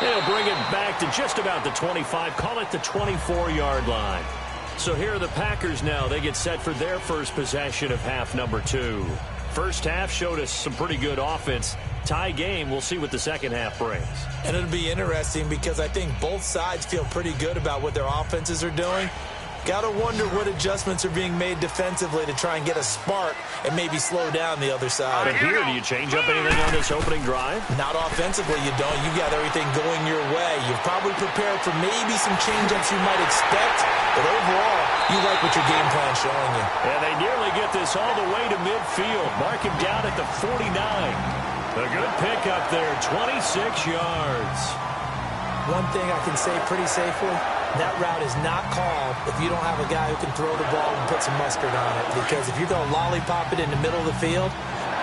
They'll bring it back to just about the 25, call it the 24-yard line. So here are the Packers now. They get set for their first possession of half number 2. First half showed us some pretty good offense. Tie game, we'll see what the second half brings. And it'll be interesting because I think both sides feel pretty good about what their offenses are doing. Got to wonder what adjustments are being made defensively to try and get a spark and maybe slow down the other side. But here, do you change up anything on this opening drive? Not offensively, you don't. You've got everything going your way. You've probably prepared for maybe some change-ups you might expect, but overall, you like what your game plan's showing you. And they nearly get this all the way to midfield. Mark him down at the 49. A good pickup there, 26 yards. One thing I can say pretty safely, that route is not called if you don't have a guy who can throw the ball and put some mustard on it. Because if you're going to lollipop it in the middle of the field,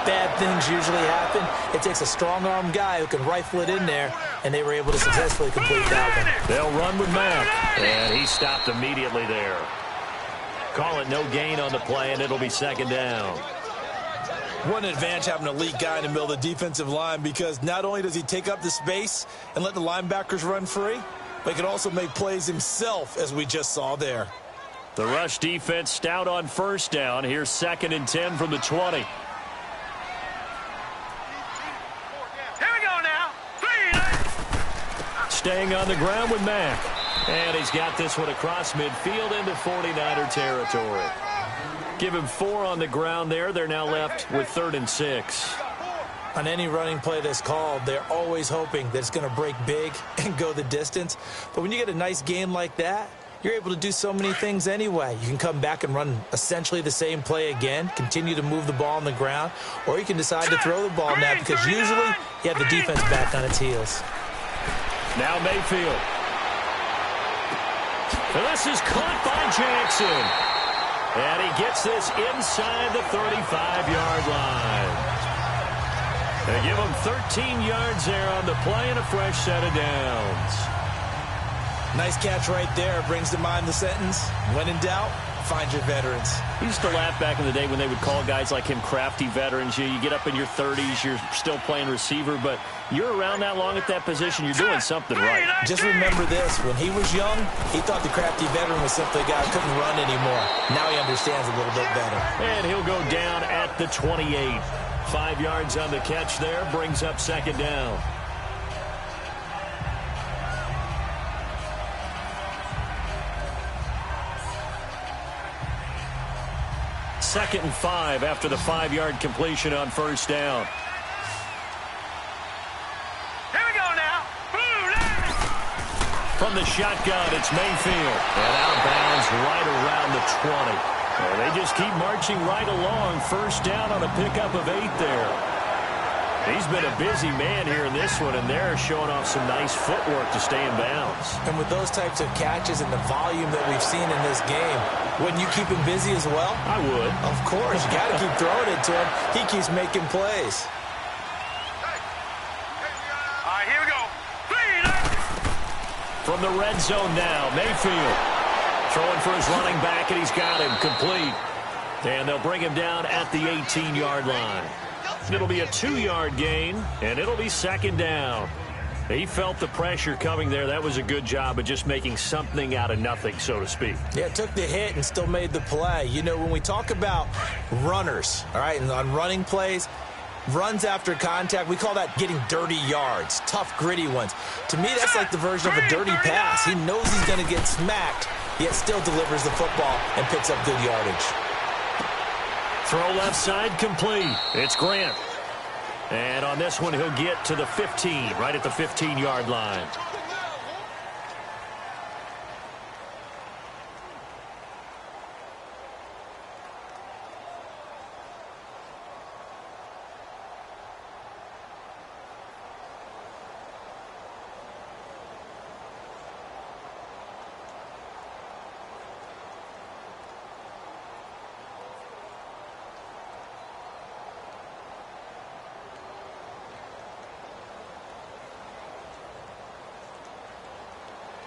bad things usually happen. It takes a strong-arm guy who can rifle it in there, and they were able to successfully complete that one. They'll run with Mack, and he stopped immediately there. Call it no gain on the play, and it'll be 2nd down. One advantage having an elite guy in the middle of the defensive line because not only does he take up the space and let the linebackers run free, but he can also make plays himself, as we just saw there. The rush defense stout on first down. Here's 2nd and 10 from the 20. Here we go now. 3. Staying on the ground with Mack. And he's got this one across midfield into 49er territory. Give him 4 on the ground there. They're now left with 3rd and 6. On any running play that's called, they're always hoping that it's going to break big and go the distance. But when you get a nice game like that, you're able to do so many things anyway. You can come back and run essentially the same play again, continue to move the ball on the ground, or you can decide to throw the ball now because usually you have the defense back on its heels. Now Mayfield. And this is caught by Jackson. And he gets this inside the 35-yard line. They give him 13 yards there on the play and a fresh set of downs. Nice catch right there. Brings to mind the sentence, when in doubt, find your veterans. We used to laugh back in the day when they would call guys like him crafty veterans. You get up in your 30s, you're still playing receiver, but you're around that long at that position, you're doing something right. Just remember this. When he was young, he thought the crafty veteran was simply a guy who couldn't run anymore. Now he understands a little bit better. And he'll go down at the 28. 5 yards on the catch there, brings up second down. Second and 5 after the 5-yard completion on first down. Here we go now. From the shotgun, it's Mayfield. And out of bounds right around the 20. And they just keep marching right along. First down on a pickup of 8 there. He's been a busy man here in this one, and they're showing off some nice footwork to stay in bounds. And with those types of catches and the volume that we've seen in this game, wouldn't you keep him busy as well? I would. Of course. You got to keep throwing it to him. He keeps making plays. All right, here we go. From the red zone now, Mayfield. Throwing for his running back, and he's got him complete. And they'll bring him down at the 18-yard line. It'll be a 2-yard gain, and it'll be second down. He felt the pressure coming there. That was a good job of just making something out of nothing, so to speak. Yeah, took the hit and still made the play. You know, when we talk about runners, all right, and on running plays, runs after contact, we call that getting dirty yards, tough, gritty ones. To me, that's like the version of a dirty pass. He knows he's going to get smacked, yet still delivers the football and picks up good yardage. Throw left side complete. It's Grant. And on this one, he'll get to the 15, right at the 15-yard line.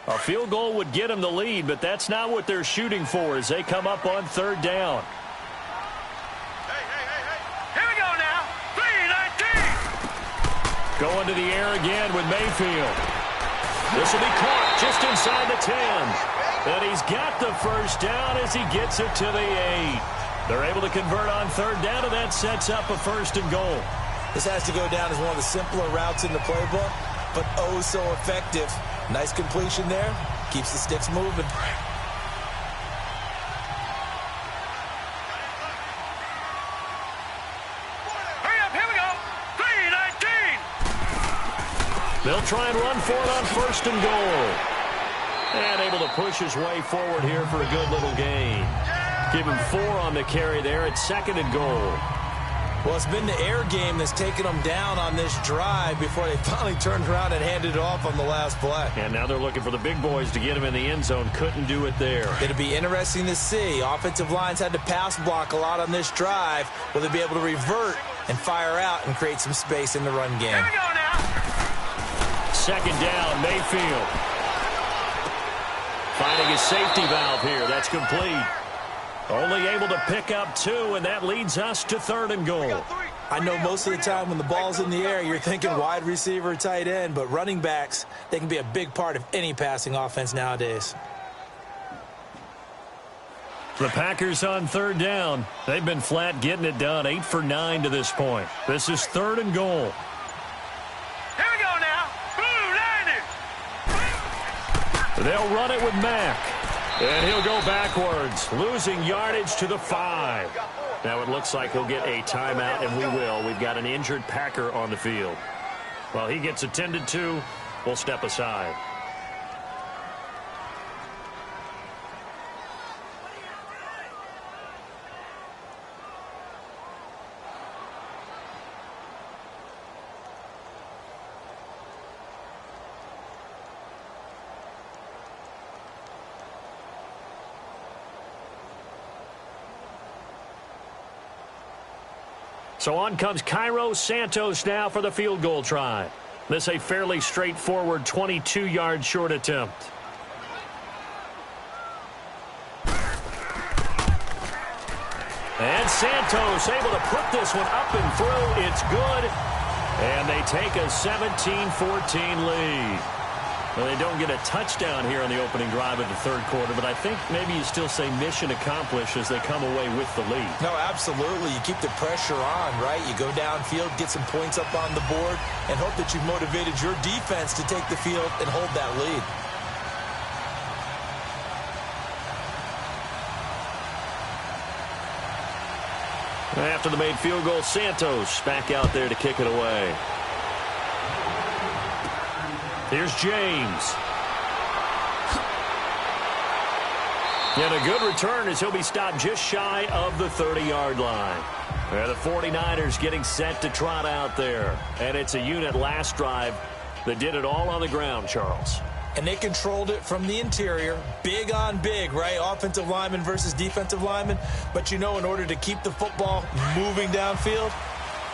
A field goal would get them the lead, but that's not what they're shooting for as they come up on third down. Hey. Here we go now. 3-19. Going to the air again with Mayfield. This will be caught just inside the 10. And he's got the first down as he gets it to the 8. They're able to convert on third down, and that sets up a first and goal. This has to go down as one of the simpler routes in the playbook, but oh so effective. Nice completion there. Keeps the sticks moving. Hurry up, here we go. 3-19. They'll try and run for it on first and goal. And able to push his way forward here for a good little gain. Give him 4 on the carry there at second and goal. Well, it's been the air game that's taken them down on this drive before they finally turned around and handed it off on the last play. And now they're looking for the big boys to get him in the end zone. Couldn't do it there. It'll be interesting to see. Offensive lines had to pass block a lot on this drive. Will they be able to revert and fire out and create some space in the run game? Here we go now. Second down, Mayfield. Finding his safety valve here. That's complete. Only able to pick up 2, and that leads us to third and goal. I know most of the time when the ball's in the air, you're thinking wide receiver, tight end, but running backs, they can be a big part of any passing offense nowadays. The Packers on third down. They've been flat getting it done, 8 for 9 to this point. This is third and goal. Here we go now. They'll run it with Mack. And he'll go backwards, losing yardage to the 5. Now it looks like he'll get a timeout, and we will. We've got an injured Packer on the field. While he gets attended to, we'll step aside. So on comes Cairo Santos now for the field goal try. This a fairly straightforward 22-yard short attempt. And Santos able to put this one up and through. It's good. And they take a 17-14 lead. Well, they don't get a touchdown here on the opening drive of the third quarter, but I think maybe you still say mission accomplished as they come away with the lead. No, absolutely. You keep the pressure on, right? You go downfield, get some points up on the board, and hope that you've motivated your defense to take the field and hold that lead. After the made field goal, Santos back out there to kick it away. Here's James. And a good return as he'll be stopped just shy of the 30-yard line. The 49ers getting set to trot out there. And it's a unit last drive that did it all on the ground, Charles. And they controlled it from the interior. Big on big, right? Offensive lineman versus defensive lineman. But, you know, in order to keep the football moving downfield,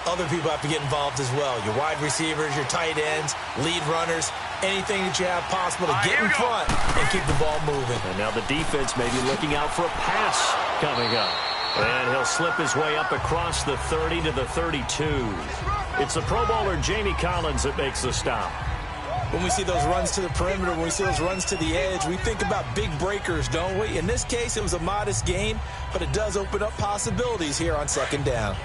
other people have to get involved as well. Your wide receivers, your tight ends, lead runners, anything that you have possible to get in front and keep the ball moving. And now the defense may be looking out for a pass coming up. And he'll slip his way up across the 30 to the 32. It's the Pro Bowler Jamie Collins that makes the stop. When we see those runs to the perimeter, when we see those runs to the edge, we think about big breakers, don't we? In this case, it was a modest gain, but it does open up possibilities here on second down.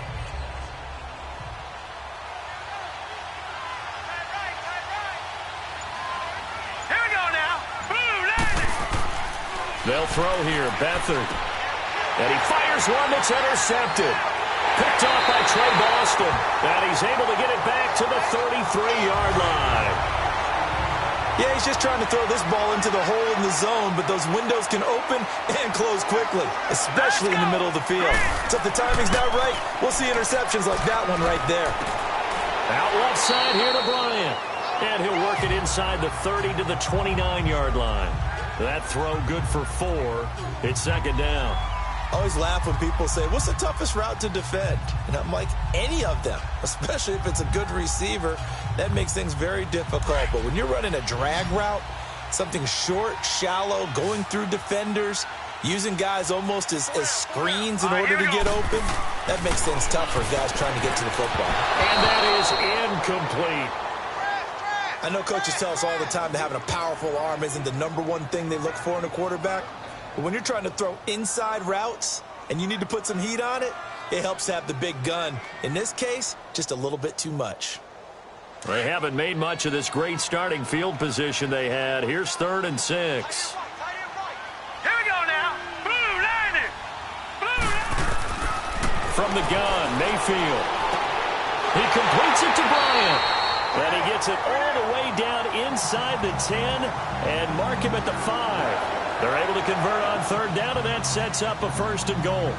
They'll throw here, Beathard. And he fires one that's intercepted. Picked off by Trey Boston. And he's able to get it back to the 33-yard line. Yeah, he's just trying to throw this ball into the hole in the zone, but those windows can open and close quickly, especially in the middle of the field. So if the timing's not right, we'll see interceptions like that one right there. Out left side here to Bryant. And he'll work it inside the 30 to the 29-yard line. That throw good for 4. It's second down. I always laugh when people say, what's the toughest route to defend? And I'm like, any of them, especially if it's a good receiver. That makes things very difficult. But when you're running a drag route, something short, shallow, going through defenders, using guys almost as screens in order to get open, that makes things tough for guys trying to get to the football. And that is incomplete. I know coaches tell us all the time that having a powerful arm isn't the #1 thing they look for in a quarterback. But when you're trying to throw inside routes and you need to put some heat on it, it helps to have the big gun. In this case, just a little bit too much. They haven't made much of this great starting field position they had. Here's 3rd and 6. Here we go now. Blue line it. From the gun, Mayfield. He completes it to Bryant. And he gets it all the way down inside the 10 and mark him at the 5. They're able to convert on 3rd down, and that sets up a 1st and goal.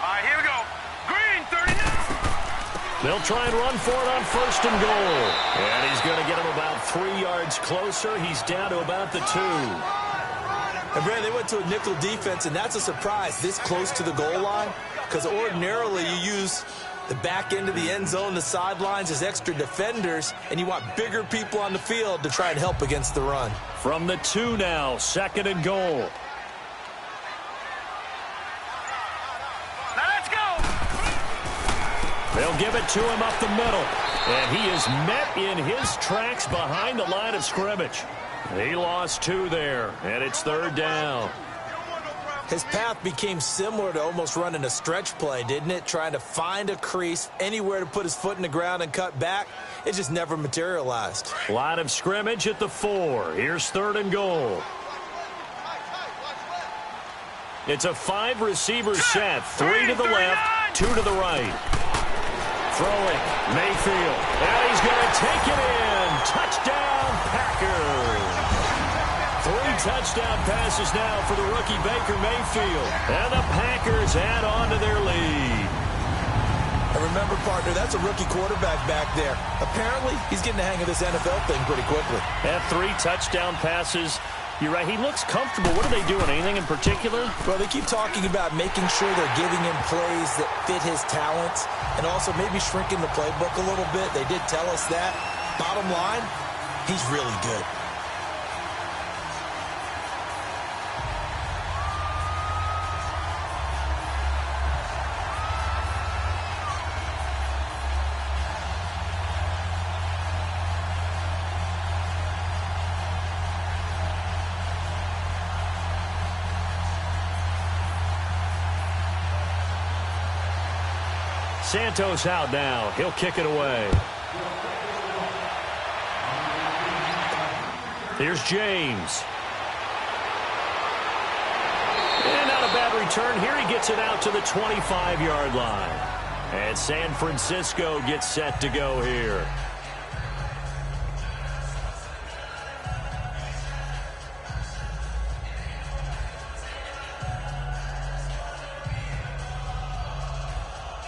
All right, here we go. Green, 39. They'll try and run for it on 1st and goal. And he's going to get him about 3 yards closer. He's down to about the 2. And, Brad, they went to a nickel defense, and that's a surprise this close to the goal line, because ordinarily you use the back end of the end zone, the sidelines as extra defenders, and you want bigger people on the field to try and help against the run. From the 2 now, 2nd and goal. Now let's go. They'll give it to him up the middle. And he is met in his tracks behind the line of scrimmage. He lost 2 there, and it's 3rd down. His path became similar to almost running a stretch play, didn't it? Trying to find a crease, anywhere to put his foot in the ground and cut back. It just never materialized. Line of scrimmage at the 4. Here's 3rd and goal. It's a 5-receiver set. 3 to the left, 2 to the right. Throwing, Mayfield. And he's going to take it in. Touchdown, Packers. 3 touchdown passes now for the rookie Baker Mayfield. And the Packers add on to their lead. And remember, partner, that's a rookie quarterback back there. Apparently, he's getting the hang of this NFL thing pretty quickly. And 3 touchdown passes. You're right, he looks comfortable. What are they doing? Anything in particular? Well, they keep talking about making sure they're giving him plays that fit his talents and also maybe shrinking the playbook a little bit. They did tell us that. Bottom line, he's really good. Santos out now. He'll kick it away. Here's James. And not a bad return. Here he gets it out to the 25-yard line. And San Francisco gets set to go here.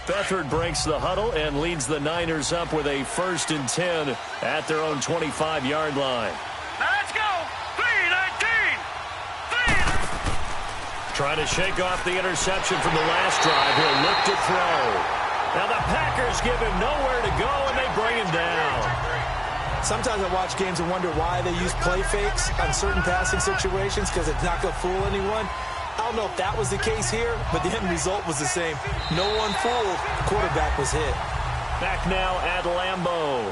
Beathard breaks the huddle and leads the Niners up with a 1st and 10 at their own 25-yard line. Now let's go. 3-19. Trying to shake off the interception from the last drive. He'll look to throw. Now the Packers give him nowhere to go, and they bring him down. Sometimes I watch games and wonder why they use play fakes on certain passing situations, because it's not going to fool anyone. I don't know if that was the case here, but the end result was the same. No one fooled. The quarterback was hit. Back now at Lambeau.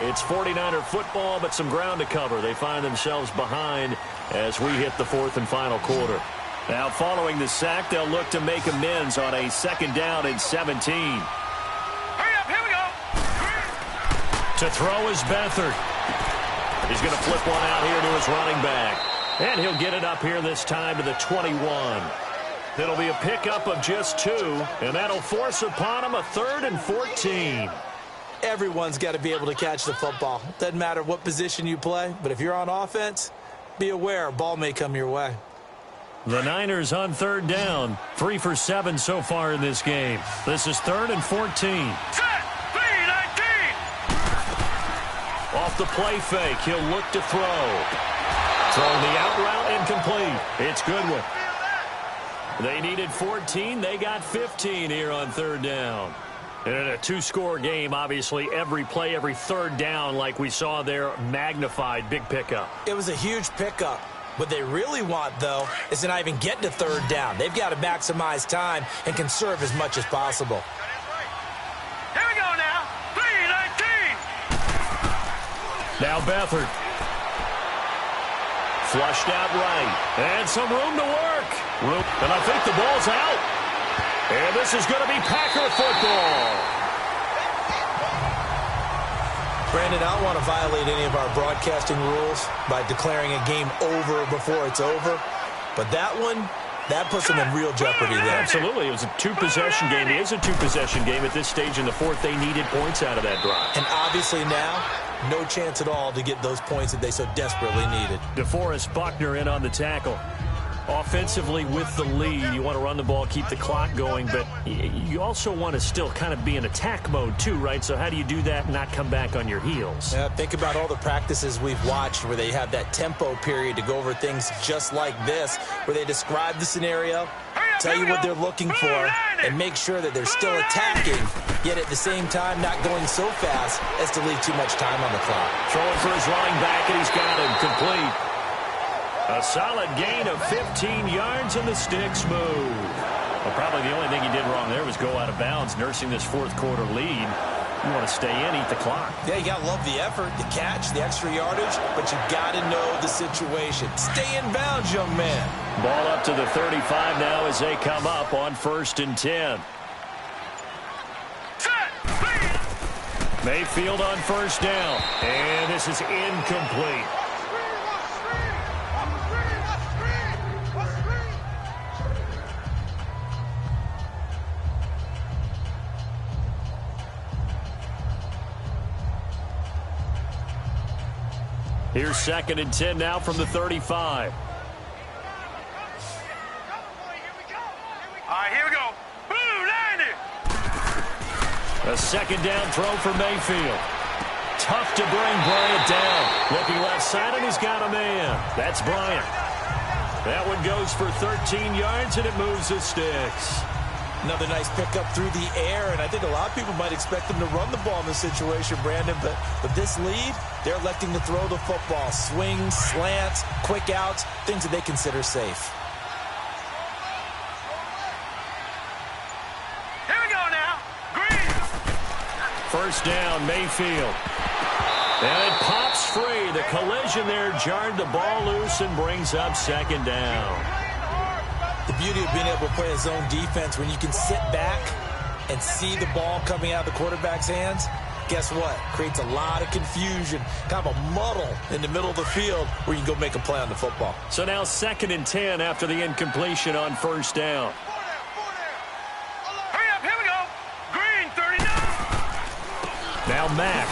It's 49er football, but some ground to cover. They find themselves behind as we hit the 4th and final quarter. Now following the sack, they'll look to make amends on a 2nd down and 17. Hurry up, here we go. To throw is Beathard. He's going to flip one out here to his running back. And he'll get it up here this time to the 21. It'll be a pickup of just 2, and that'll force upon him a 3rd and 14. Everyone's got to be able to catch the football. Doesn't matter what position you play, but if you're on offense, be aware a ball may come your way. The Niners on 3rd down. 3 for 7 so far in this game. This is 3rd and 14. Set. 3-19. Off the play fake, he'll look to throw. Throwing the out route incomplete. It's Goodwin. They needed 14. They got 15 here on 3rd down. And in a 2-score game, obviously, every play, every 3rd down, like we saw there, magnified. Big pickup. It was a huge pickup. What they really want, though, is to not even get to 3rd down. They've got to maximize time and conserve as much as possible. Here we go now. 3-19. Now Beathard. Flushed out right. And some room to work. And I think the ball's out. And this is going to be Packer football. Brandon, I don't want to violate any of our broadcasting rules by declaring a game over before it's over. But that one, that puts them in real jeopardy there. Absolutely. It was a 2-possession game. It is a 2-possession game at this stage in the 4th. They needed points out of that drive. And obviously now, no chance at all to get those points that they so desperately needed. DeForest Buckner in on the tackle. Offensively with the lead, you want to run the ball, keep the clock going, but you also want to still kind of be in attack mode too, right? So how do you do that and not come back on your heels? Yeah, think about all the practices we've watched where they have that tempo period to go over things just like this, where they describe the scenario, tell you what they're looking for, and make sure that they're still attacking, yet at the same time not going so fast as to leave too much time on the clock. Throwing for his running back, and he's got him complete. A solid gain of 15 yards, and the sticks move. Well, probably the only thing he did wrong there was go out of bounds, nursing this 4th quarter lead. You want to stay in, eat the clock. Yeah, you got to love the effort, the catch, the extra yardage, but you got to know the situation. Stay in bounds, young man. Ball up to the 35 now as they come up on 1st and 10. Mayfield on 1st down. And this is incomplete. Here's 2nd and 10 now from the 35. All right, here we go. Boom, landed. A 2nd down throw for Mayfield. Tough to bring Bryant down. Looking left side, and he's got a man. That's Bryant. That one goes for 13 yards, and it moves the sticks. Another nice pickup through the air, and I think a lot of people might expect them to run the ball in this situation, Brandon, but with this lead, they're electing to throw the football. Swings, slants, quick outs, things that they consider safe. Here we go now. Green. 1st down, Mayfield. And it pops free. The collision there jarred the ball loose and brings up 2nd down. The beauty of being able to play a zone defense when you can sit back and see the ball coming out of the quarterback's hands, guess what? Creates a lot of confusion, kind of a muddle in the middle of the field where you can go make a play on the football. So now 2nd and 10 after the incompletion on 1st down. Hurry up, here we go. Green, 39. Now Mack.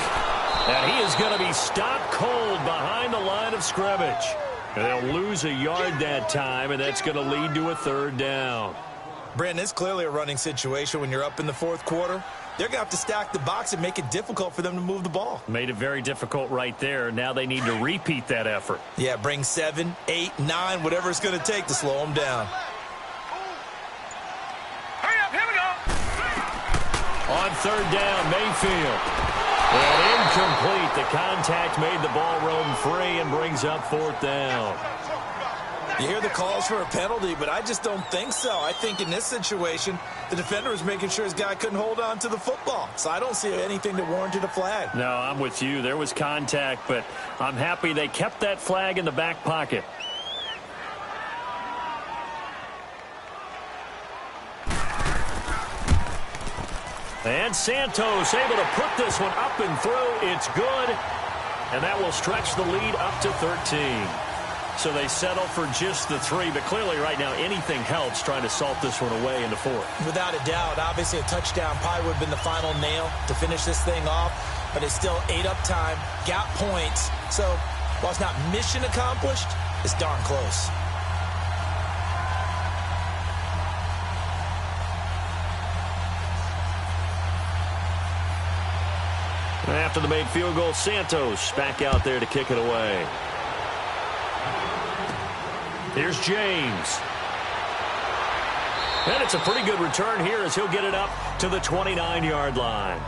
And he is going to be stopped cold behind the line of scrimmage. And they'll lose a yard that time, and that's going to lead to a 3rd down. Brandon, it's clearly a running situation when you're up in the 4th quarter. They're going to have to stack the box and make it difficult for them to move the ball. Made it very difficult right there. Now they need to repeat that effort. Yeah, bring 7, 8, 9, whatever it's going to take to slow them down. Hurry up, here we go. On 3rd down, Mayfield. And incomplete. The contact made the ball roam free and brings up 4th down. You hear the calls for a penalty, but I just don't think so. I think in this situation, the defender was making sure his guy couldn't hold on to the football. So I don't see anything that warranted a flag. No, I'm with you. There was contact, but I'm happy they kept that flag in the back pocket. And Santos able to put this one up and through. It's good. And that will stretch the lead up to 13. So they settle for just the 3. But clearly right now anything helps trying to salt this one away in the 4th. Without a doubt. Obviously a touchdown probably would have been the final nail to finish this thing off. But it's still 8 up time. Got points. So while it's not mission accomplished, it's darn close. After the made field goal, Santos back out there to kick it away. Here's James. And it's a pretty good return here as he'll get it up to the 29-yard line.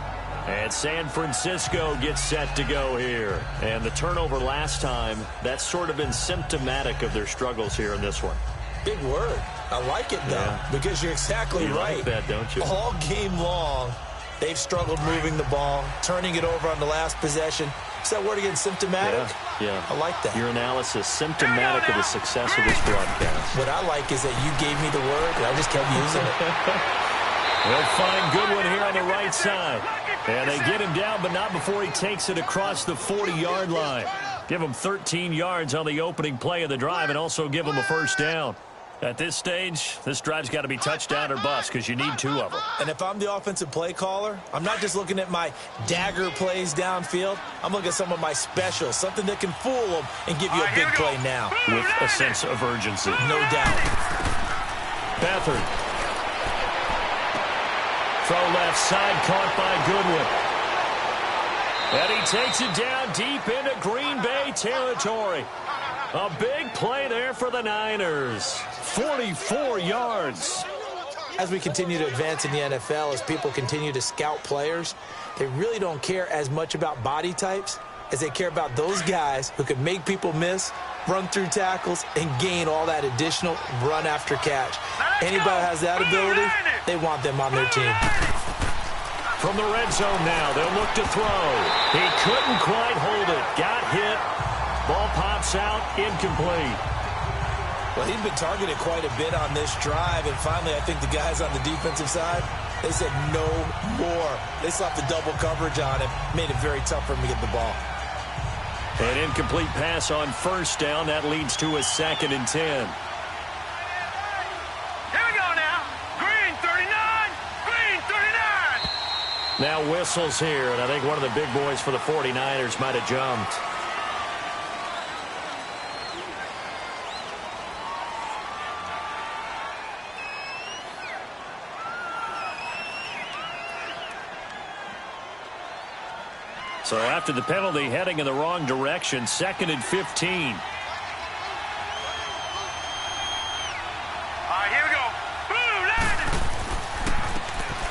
And San Francisco gets set to go here. And the turnover last time, that's sort of been symptomatic of their struggles here in this one. Big word. I like it, though, because you're exactly right. You like that, don't you? All game long, they've struggled moving the ball, turning it over on the last possession. Is that word again, symptomatic? Yeah. I like that. Your analysis, symptomatic of the success of this broadcast. What I like is that you gave me the word, and I just kept using it. They'll find Goodwin here on the right side. And they get him down, but not before he takes it across the 40-yard line. Give him 13 yards on the opening play of the drive and also give him a first down. At this stage, this drive's got to be touchdown or bust because you need 2 of them. And if I'm the offensive play caller, I'm not just looking at my dagger plays downfield. I'm looking at some of my specials, something that can fool them and give you a big play now. With a sense of urgency. No doubt. Beathard. Throw left side, caught by Goodwin. And he takes it down deep into Green Bay territory. A big play there for the Niners. 44 yards. As we continue to advance in the NFL, as people continue to scout players, they really don't care as much about body types as they care about those guys who can make people miss, run through tackles, and gain all that additional run after catch. Anybody who has that ability, they want them on their team. From the red zone now, they'll look to throw. He couldn't quite hold it. Got hit. Ball pops out, incomplete. Well, he'd been targeted quite a bit on this drive, and finally I think the guys on the defensive side, they said no more. They slapped the double coverage on him, made it very tough for him to get the ball. An incomplete pass on first down. That leads to a 2nd and 10. Here we go now. Green 39. Green 39. Now whistles here, and I think one of the big boys for the 49ers might have jumped. So after the penalty, heading in the wrong direction, 2nd and 15. All right, here we go. Blue line.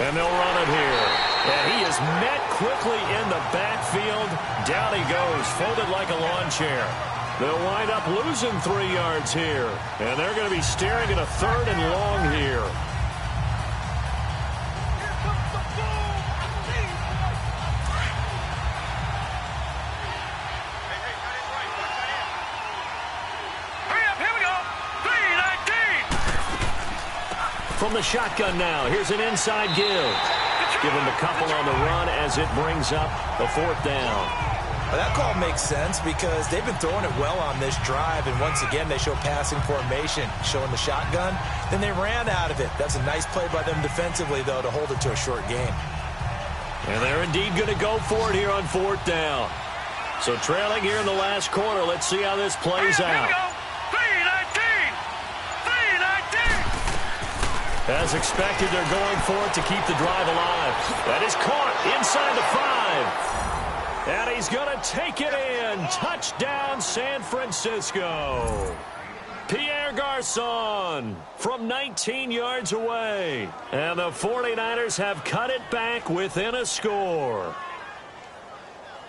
And they'll run it here. And he is met quickly in the backfield. Down he goes, folded like a lawn chair. They'll wind up losing 3 yards here. And they're going to be staring at a 3rd and long here. From the shotgun now, here's an inside give. Give him a couple on the run as it brings up a 4th down. Well, that call makes sense because they've been throwing it well on this drive, and once again they show passing formation, showing the shotgun. Then they ran out of it. That's a nice play by them defensively, though, to hold it to a short game. And they're indeed going to go for it here on 4th down. So trailing here in the last quarter, let's see how this plays out. As expected, they're going for it to keep the drive alive. That is caught inside the 5. And he's going to take it in. Touchdown, San Francisco. Pierre Garçon from 19 yards away. And the 49ers have cut it back within a score.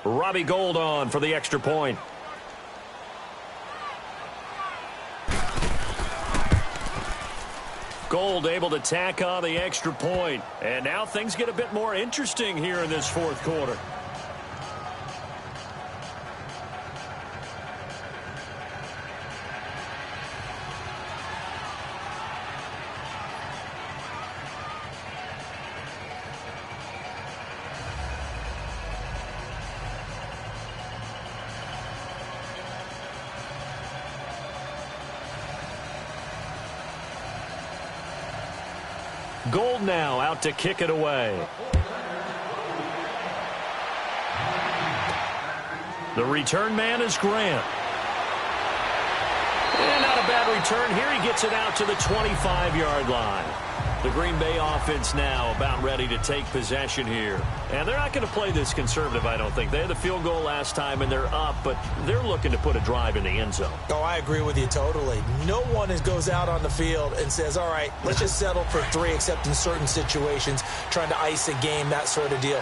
Robbie Gould on for the extra point. Gould able to tack on the extra point. And now things get a bit more interesting here in this 4th quarter. Gould now out to kick it away. The return man is Grant. And not a bad return here. He gets it out to the 25-yard line. The Green Bay offense now about ready to take possession here. And they're not going to play this conservative, I don't think. They had the field goal last time, and they're up, but they're looking to put a drive in the end zone. Oh, I agree with you totally. No one goes out on the field and says, all right, let's just settle for 3, except in certain situations, trying to ice a game, that sort of deal.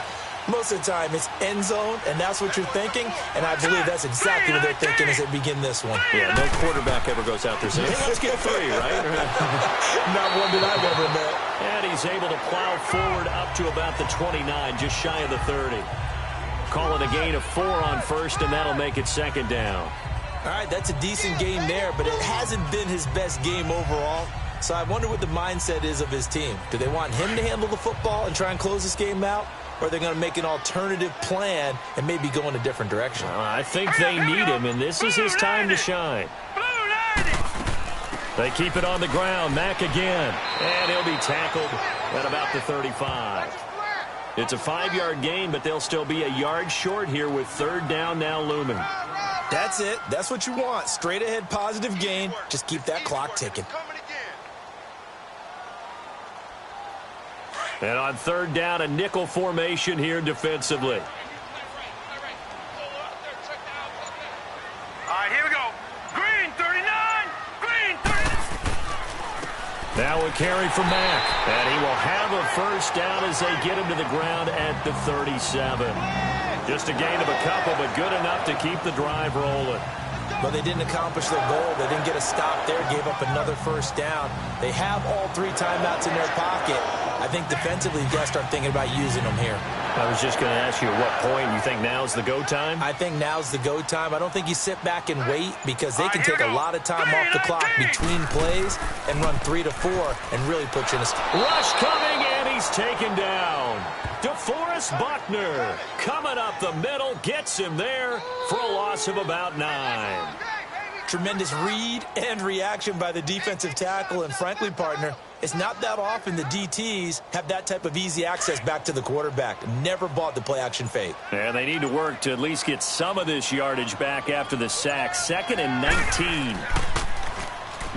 Most of the time, it's end zone, and that's what you're thinking, and I believe that's exactly what they're thinking as they begin this one. Yeah, no quarterback ever goes out there saying, hey, let's get 3, right? Not one that I've ever met. And he's able to plow forward up to about the 29, just shy of the 30. Call it a gain of 4 on first, and that'll make it 2nd down. All right, that's a decent game there, but it hasn't been his best game overall. So I wonder what the mindset is of his team. Do they want him to handle the football and try and close this game out? Or are they going to make an alternative plan and maybe go in a different direction? I think they need him, and this is his time to shine. They keep it on the ground. Mack again. And he'll be tackled at about the 35. It's a 5-yard gain, but they'll still be a yard short here with 3rd down now looming. That's it. That's what you want. Straight ahead positive gain. Just keep that clock ticking. And on 3rd down, a nickel formation here defensively. All right, here we go. Green 39. Green 39. Now a carry from Mack. And he will have a 1st down as they get him to the ground at the 37. Just a gain of a couple, but good enough to keep the drive rolling. But they didn't accomplish their goal. They didn't get a stop there, gave up another 1st down. They have all 3 timeouts in their pocket. I think defensively, you've got to start thinking about using them here. I was just going to ask you at what point you think now's the go time? I think now's the go time. I don't think you sit back and wait because they can take a lot of time off the clock between plays and run 3 to 4 and really put you in a... Rush coming, and he's taken down. DeForest Buckner coming up the middle, gets him there for a loss of about 9. Tremendous read and reaction by the defensive tackle, and frankly, partner, it's not that often the DTs have that type of easy access back to the quarterback. Never bought the play-action fake. And they need to work to at least get some of this yardage back after the sack. 2nd and 19.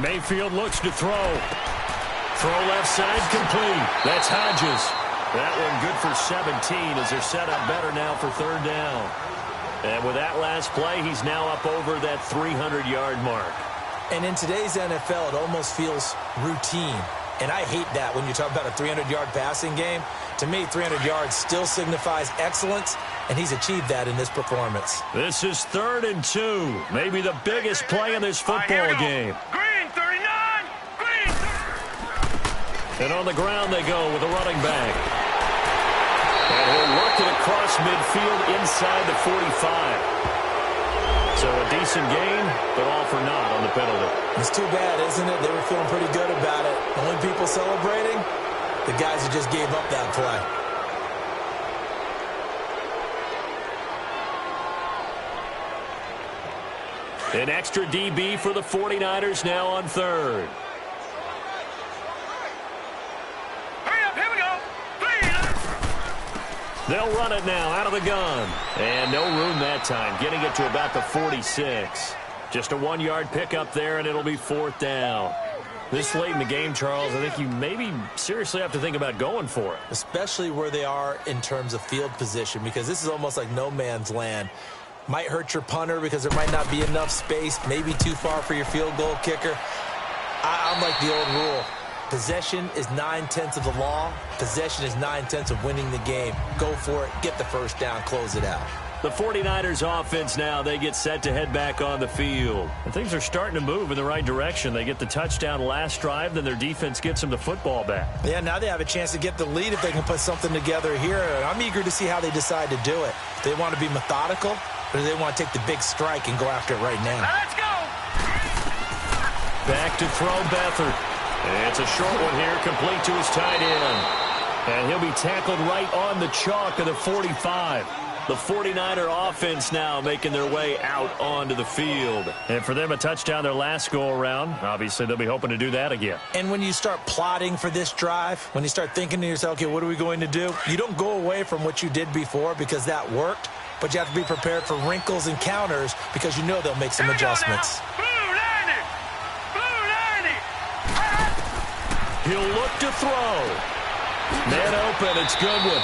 Mayfield looks to throw. Throw left side complete. That's Hodges. That one good for 17 as they're set up better now for 3rd down. And with that last play, he's now up over that 300-yard mark. And in today's NFL, it almost feels routine. And I hate that when you talk about a 300-yard passing game. To me, 300 yards still signifies excellence, and he's achieved that in this performance. This is 3rd and 2. Maybe the biggest play in this football game. Green 39! Green 30! And on the ground they go with a running back. And he'll work it across midfield inside the 45. So a decent gain, but all for naught on the penalty. It's too bad, isn't it? They were feeling pretty good about it. Only people celebrating, the guys who just gave up that play. An extra DB for the 49ers now on 3rd. They'll run it now out of the gun. And no room that time, getting it to about the 46. Just a 1-yard pickup there, and it'll be 4th down. This late in the game, Charles, I think you maybe seriously have to think about going for it. Especially where they are in terms of field position, because this is almost like no man's land. Might hurt your punter because there might not be enough space, maybe too far for your field goal kicker. I'm like the old rule. Possession is 9/10 of the law. Possession is 9/10 of winning the game. Go for it, get the first down, close it out. The 49ers offense now, they get set to head back on the field. And things are starting to move in the right direction. They get the touchdown last drive, then their defense gets them the football back. Yeah, now they have a chance to get the lead if they can put something together here. I'm eager to see how they decide to do it. Do they want to be methodical, or do they want to take the big strike and go after it right now? Let's go! Back to throw Beathard. It's a short one here, complete to his tight end. And he'll be tackled right on the chalk of the 45. The 49er offense now making their way out onto the field. And for them, a touchdown their last go-around. Obviously, they'll be hoping to do that again. And when you start plotting for this drive, when you start thinking to yourself, okay, what are we going to do? You don't go away from what you did before because that worked, but you have to be prepared for wrinkles and counters because you know they'll make some adjustments. He'll look to throw. Man open, it's Goodwin.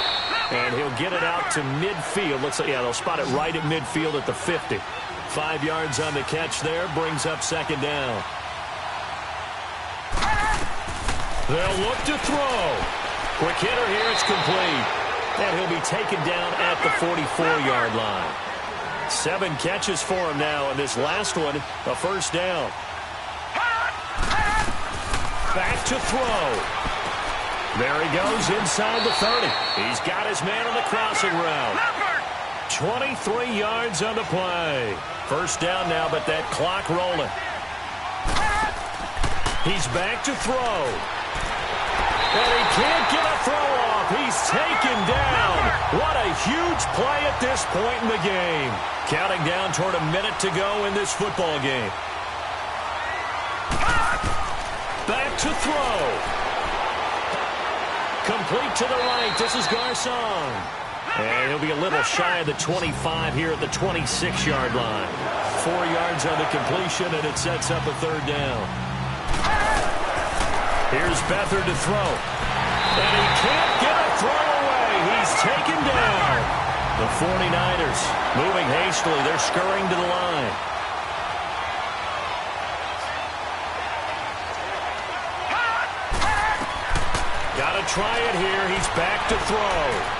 And he'll get it out to midfield. Looks like, yeah, they'll spot it right at midfield at the 50. 5 yards on the catch there, brings up 2nd down. They'll look to throw. Quick hitter here, it's complete. And he'll be taken down at the 44-yard line. 7 catches for him now, and this last one, a 1st down. Back to throw. There he goes inside the 30. He's got his man on the crossing route. 23 yards on the play. 1st down now, but that clock rolling. He's back to throw. And he can't get a throw off. He's taken down. What a huge play at this point in the game. Counting down toward a minute to go in this football game. Back to throw. Complete to the right. This is Garcon. And he'll be a little shy of the 25 here at the 26-yard line. 4 yards on the completion, and it sets up a 3rd down. Here's Beathard to throw. And he can't get a throw away. He's taken down. The 49ers moving hastily. They're scurrying to the line. Got to try it here. He's back to throw.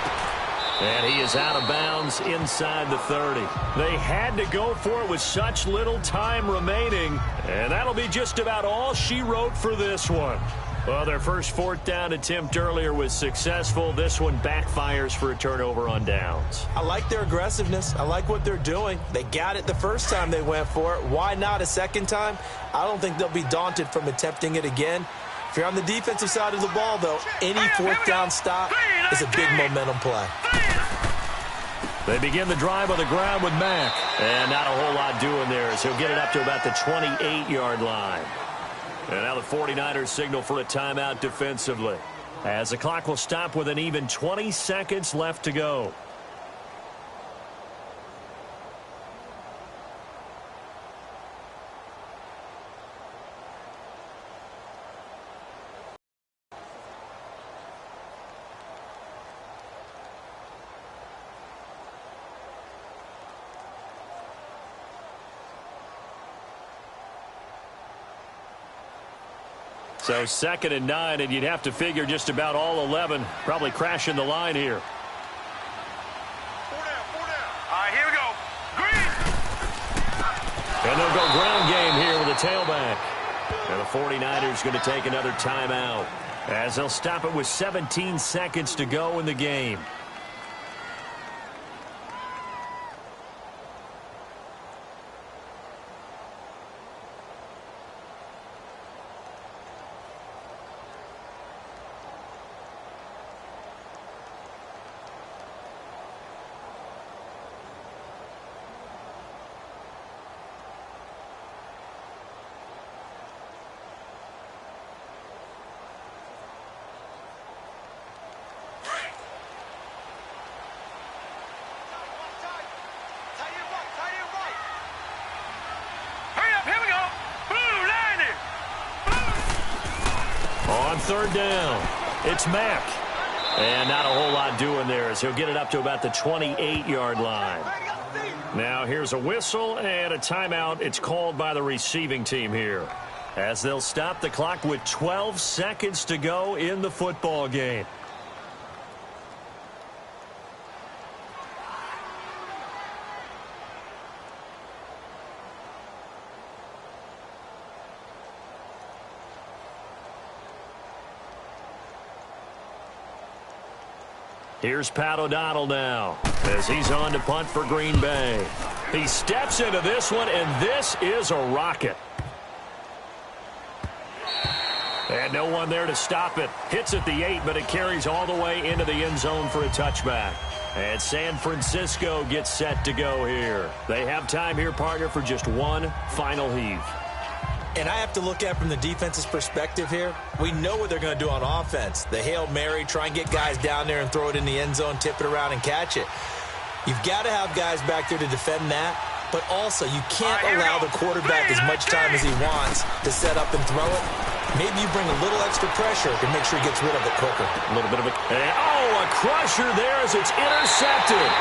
And he is out of bounds inside the 30. They had to go for it with such little time remaining. And that'll be just about all she wrote for this one. Well, their first fourth down attempt earlier was successful. This one backfires for a turnover on downs. I like their aggressiveness. I like what they're doing. They got it the first time they went for it. Why not a second time? I don't think they'll be daunted from attempting it again. If you're on the defensive side of the ball, though, any fourth down stop is a big momentum play. They begin the drive on the ground with Mack. And not a whole lot doing there as he'll get it up to about the 28-yard line. And now the 49ers signal for a timeout defensively, as the clock will stop with an even 20 seconds left to go. So 2nd and 9, and you'd have to figure just about all 11 probably crashing the line here. 4 down. All right, here we go. Green. And they'll go ground game here with a tailback. And the 49ers going to take another timeout, as they'll stop it with 17 seconds to go in the game. On 3rd down, it's Mack. And not a whole lot doing there as he'll get it up to about the 28-yard line. Now here's a whistle and a timeout. It's called by the receiving team here, as they'll stop the clock with 12 seconds to go in the football game. Here's Pat O'Donnell now, as he's on to punt for Green Bay. He steps into this one, and this is a rocket. And no one there to stop it. Hits at the 8, but it carries all the way into the end zone for a touchback. And San Francisco gets set to go here. They have time here, partner, for just one final heave. And I have to look at it from the defense's perspective here. We know what they're going to do on offense. The Hail Mary, try and get guys down there and throw it in the end zone, tip it around and catch it. You've got to have guys back there to defend that, but also you can't allow the quarterback as much time as he wants to set up and throw it. Maybe you bring a little extra pressure to make sure he gets rid of it quicker. A little bit of a crusher there as it's intercepted.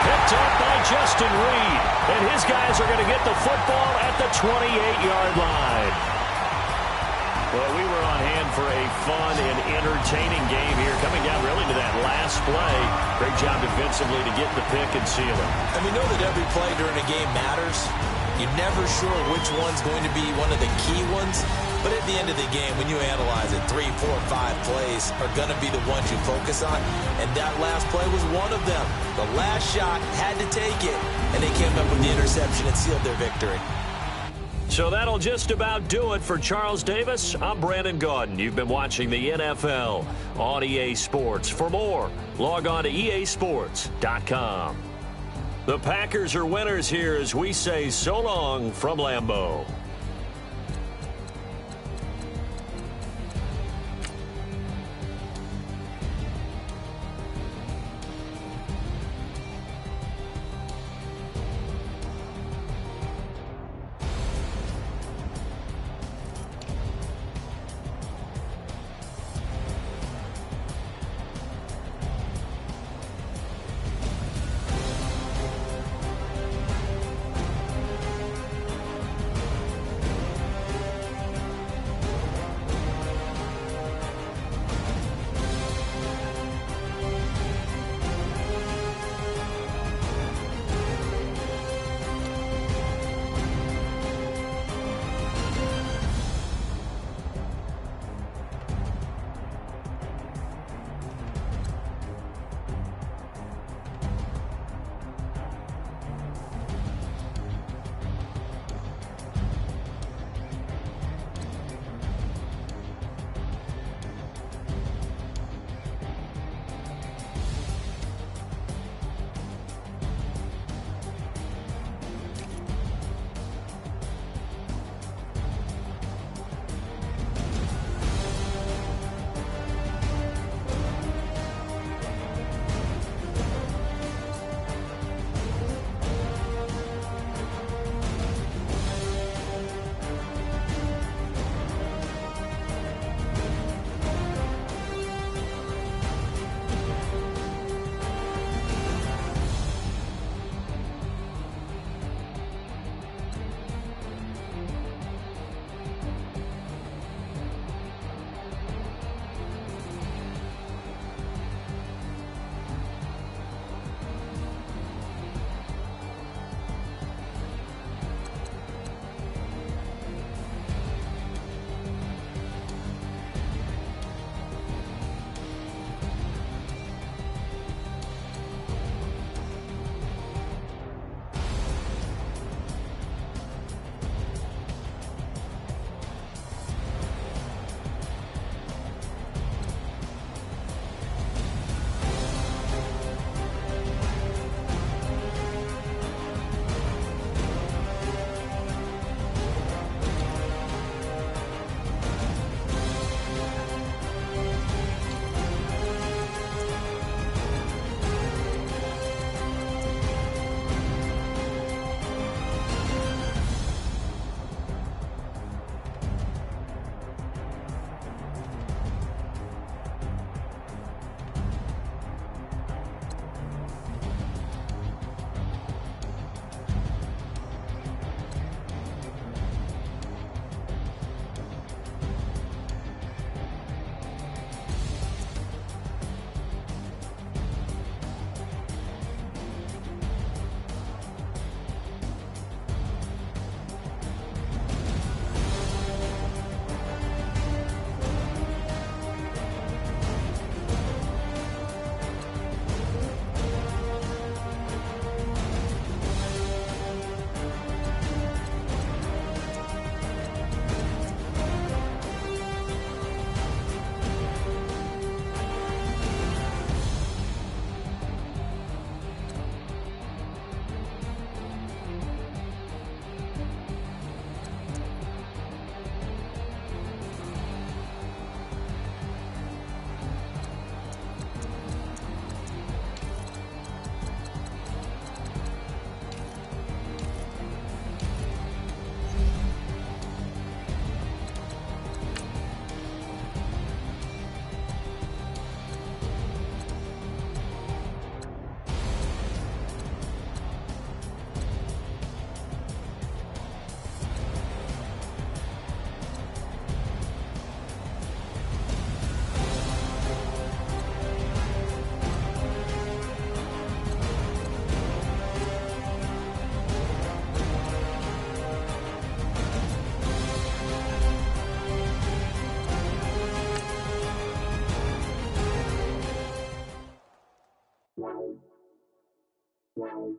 Picked up by Justin Reed. And his guys are going to get the football at the 28-yard line. Well, we were on hand for a fun and entertaining game here, coming down really to that last play. Great job defensively to get the pick and seal it. And we know that every play during a game matters. You're never sure which one's going to be one of the key ones. But at the end of the game, when you analyze it, 3, 4, 5 plays are going to be the ones you focus on. And that last play was one of them. The last shot had to take it, and they came up with the interception and sealed their victory. So that'll just about do it for Charles Davis. I'm Brandon Gaudin. You've been watching the NFL on EA Sports. For more, log on to easports.com. The Packers are winners here as we say so long from Lambeau. Wow.